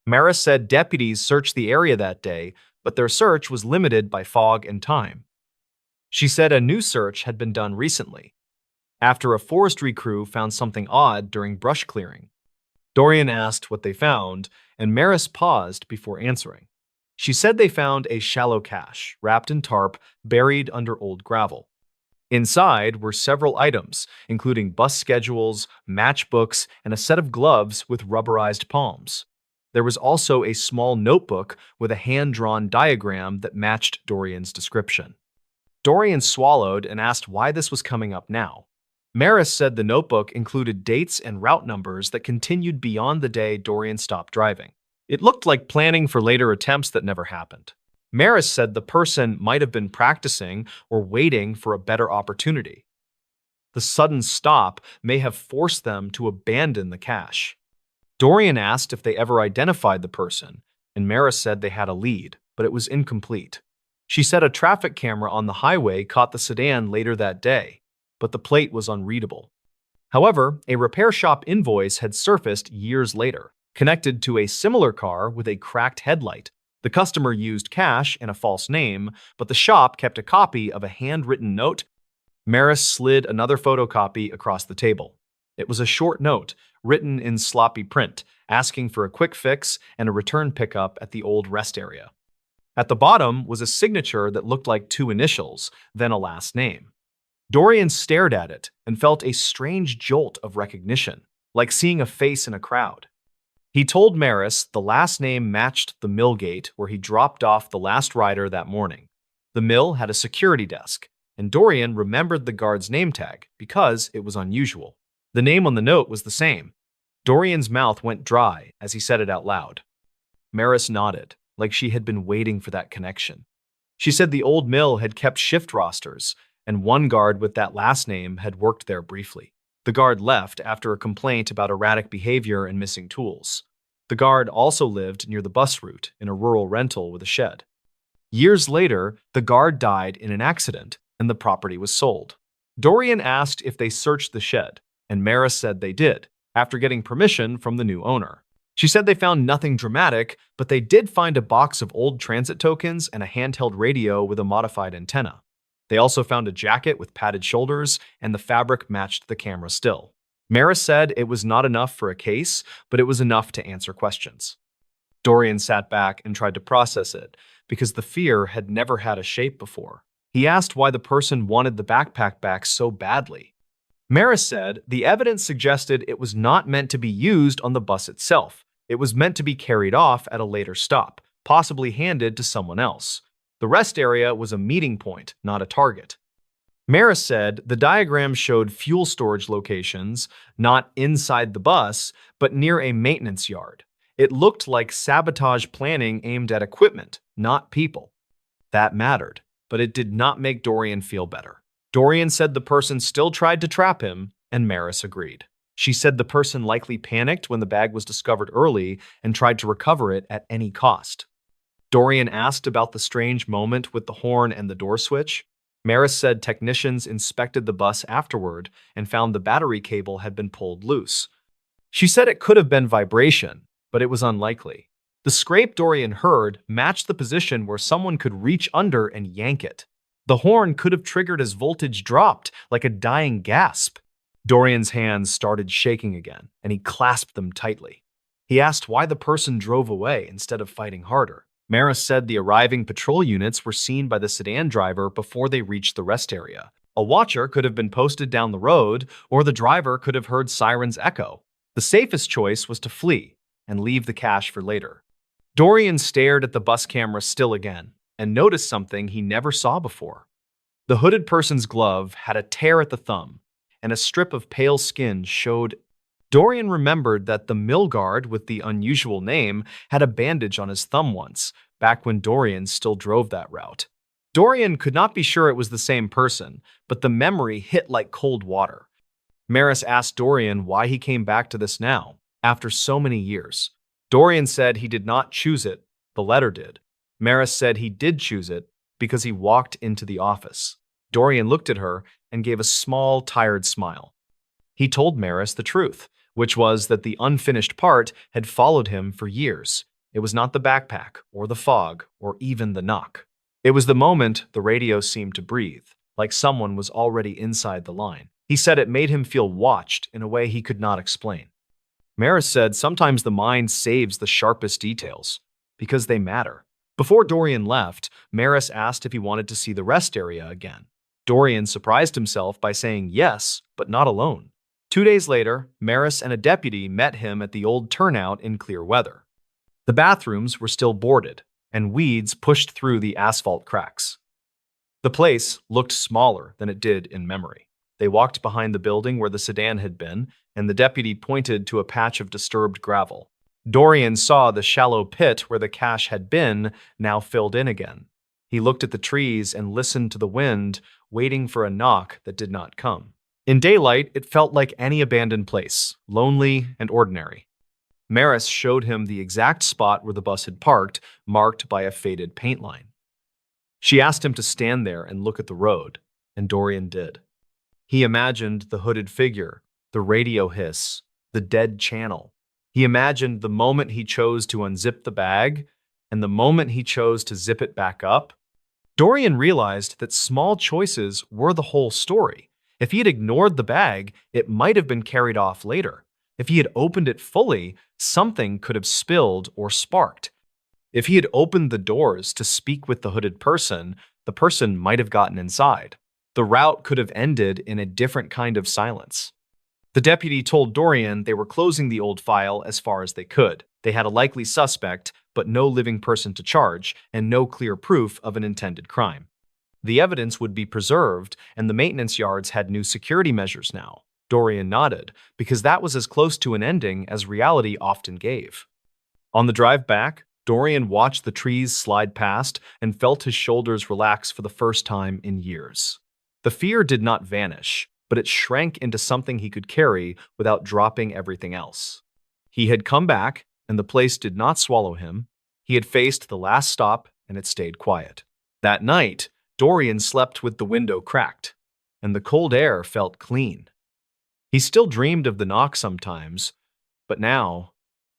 Maris said deputies searched the area that day, but their search was limited by fog and time. She said a new search had been done recently, after a forestry crew found something odd during brush clearing. Dorian asked what they found, and Maris paused before answering. She said they found a shallow cache, wrapped in tarp, buried under old gravel. Inside were several items, including bus schedules, matchbooks, and a set of gloves with rubberized palms. There was also a small notebook with a hand-drawn diagram that matched Dorian's description. Dorian swallowed and asked why this was coming up now. Maris said the notebook included dates and route numbers that continued beyond the day Dorian stopped driving. It looked like planning for later attempts that never happened. Maris said the person might have been practicing or waiting for a better opportunity. The sudden stop may have forced them to abandon the cache. Dorian asked if they ever identified the person, and Maris said they had a lead, but it was incomplete. She said a traffic camera on the highway caught the sedan later that day, but the plate was unreadable. However, a repair shop invoice had surfaced years later, connected to a similar car with a cracked headlight. The customer used cash and a false name, but the shop kept a copy of a handwritten note. Maris slid another photocopy across the table. It was a short note, written in sloppy print, asking for a quick fix and a return pickup at the old rest area. At the bottom was a signature that looked like two initials, then a last name. Dorian stared at it and felt a strange jolt of recognition, like seeing a face in a crowd. He told Maris the last name matched the mill gate where he dropped off the last rider that morning. The mill had a security desk, and Dorian remembered the guard's name tag because it was unusual. The name on the note was the same. Dorian's mouth went dry as he said it out loud. Maris nodded, like she had been waiting for that connection. She said the old mill had kept shift rosters, and one guard with that last name had worked there briefly. The guard left after a complaint about erratic behavior and missing tools. The guard also lived near the bus route in a rural rental with a shed. Years later, the guard died in an accident, and the property was sold. Dorian asked if they searched the shed, and Maris said they did, after getting permission from the new owner. She said they found nothing dramatic, but they did find a box of old transit tokens and a handheld radio with a modified antenna. They also found a jacket with padded shoulders, and the fabric matched the camera still. Maris said it was not enough for a case, but it was enough to answer questions. Dorian sat back and tried to process it, because the fear had never had a shape before. He asked why the person wanted the backpack back so badly. Maris said the evidence suggested it was not meant to be used on the bus itself. It was meant to be carried off at a later stop, possibly handed to someone else. The rest area was a meeting point, not a target. Maris said the diagram showed fuel storage locations, not inside the bus, but near a maintenance yard. It looked like sabotage planning aimed at equipment, not people. That mattered, but it did not make Dorian feel better. Dorian said the person still tried to trap him, and Maris agreed. She said the person likely panicked when the bag was discovered early and tried to recover it at any cost. Dorian asked about the strange moment with the horn and the door switch. Maris said technicians inspected the bus afterward and found the battery cable had been pulled loose. She said it could have been vibration, but it was unlikely. The scrape Dorian heard matched the position where someone could reach under and yank it. The horn could have triggered as voltage dropped, like a dying gasp. Dorian's hands started shaking again, and he clasped them tightly. He asked why the person drove away instead of fighting harder. Maris said the arriving patrol units were seen by the sedan driver before they reached the rest area. A watcher could have been posted down the road, or the driver could have heard sirens echo. The safest choice was to flee and leave the cash for later. Dorian stared at the bus camera still again and noticed something he never saw before. The hooded person's glove had a tear at the thumb, and a strip of pale skin showed. Dorian remembered that the mill guard with the unusual name had a bandage on his thumb once, back when Dorian still drove that route. Dorian could not be sure it was the same person, but the memory hit like cold water. Maris asked Dorian why he came back to this now, after so many years. Dorian said he did not choose it, the letter did. Maris said he did choose it because he walked into the office. Dorian looked at her and gave a small, tired smile. He told Maris the truth, which was that the unfinished part had followed him for years. It was not the backpack, or the fog, or even the knock. It was the moment the radio seemed to breathe, like someone was already inside the line. He said it made him feel watched in a way he could not explain. Maris said sometimes the mind saves the sharpest details, because they matter. Before Dorian left, Maris asked if he wanted to see the rest area again. Dorian surprised himself by saying yes, but not alone. 2 days later, Maris and a deputy met him at the old turnout in clear weather. The bathrooms were still boarded, and weeds pushed through the asphalt cracks. The place looked smaller than it did in memory. They walked behind the building where the sedan had been, and the deputy pointed to a patch of disturbed gravel. Dorian saw the shallow pit where the cache had been, now filled in again. He looked at the trees and listened to the wind, waiting for a knock that did not come. In daylight, it felt like any abandoned place, lonely and ordinary. Maris showed him the exact spot where the bus had parked, marked by a faded paint line. She asked him to stand there and look at the road, and Dorian did. He imagined the hooded figure, the radio hiss, the dead channel. He imagined the moment he chose to unzip the bag and the moment he chose to zip it back up. Dorian realized that small choices were the whole story. If he had ignored the bag, it might have been carried off later. If he had opened it fully, something could have spilled or sparked. If he had opened the doors to speak with the hooded person, the person might have gotten inside. The route could have ended in a different kind of silence. The deputy told Dorian they were closing the old file as far as they could. They had a likely suspect, but no living person to charge, and no clear proof of an intended crime. The evidence would be preserved, and the maintenance yards had new security measures now. Dorian nodded, because that was as close to an ending as reality often gave. On the drive back, Dorian watched the trees slide past and felt his shoulders relax for the first time in years. The fear did not vanish, but it shrank into something he could carry without dropping everything else. He had come back, and the place did not swallow him. He had faced the last stop, and it stayed quiet. That night, Dorian slept with the window cracked, and the cold air felt clean. He still dreamed of the knock sometimes, but now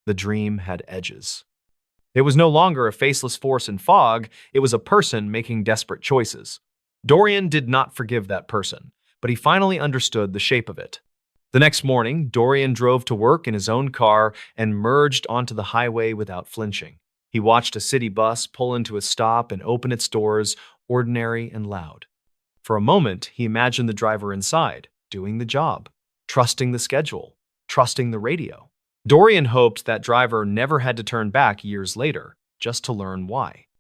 the dream had edges. It was no longer a faceless force in fog, it was a person making desperate choices. Dorian did not forgive that person, but he finally understood the shape of it. The next morning, Dorian drove to work in his own car and merged onto the highway without flinching. He watched a city bus pull into a stop and open its doors, ordinary and loud. For a moment, he imagined the driver inside. doing the job, trusting the schedule, trusting the radio. Dorian hoped that driver never had to turn back years later, just to learn why.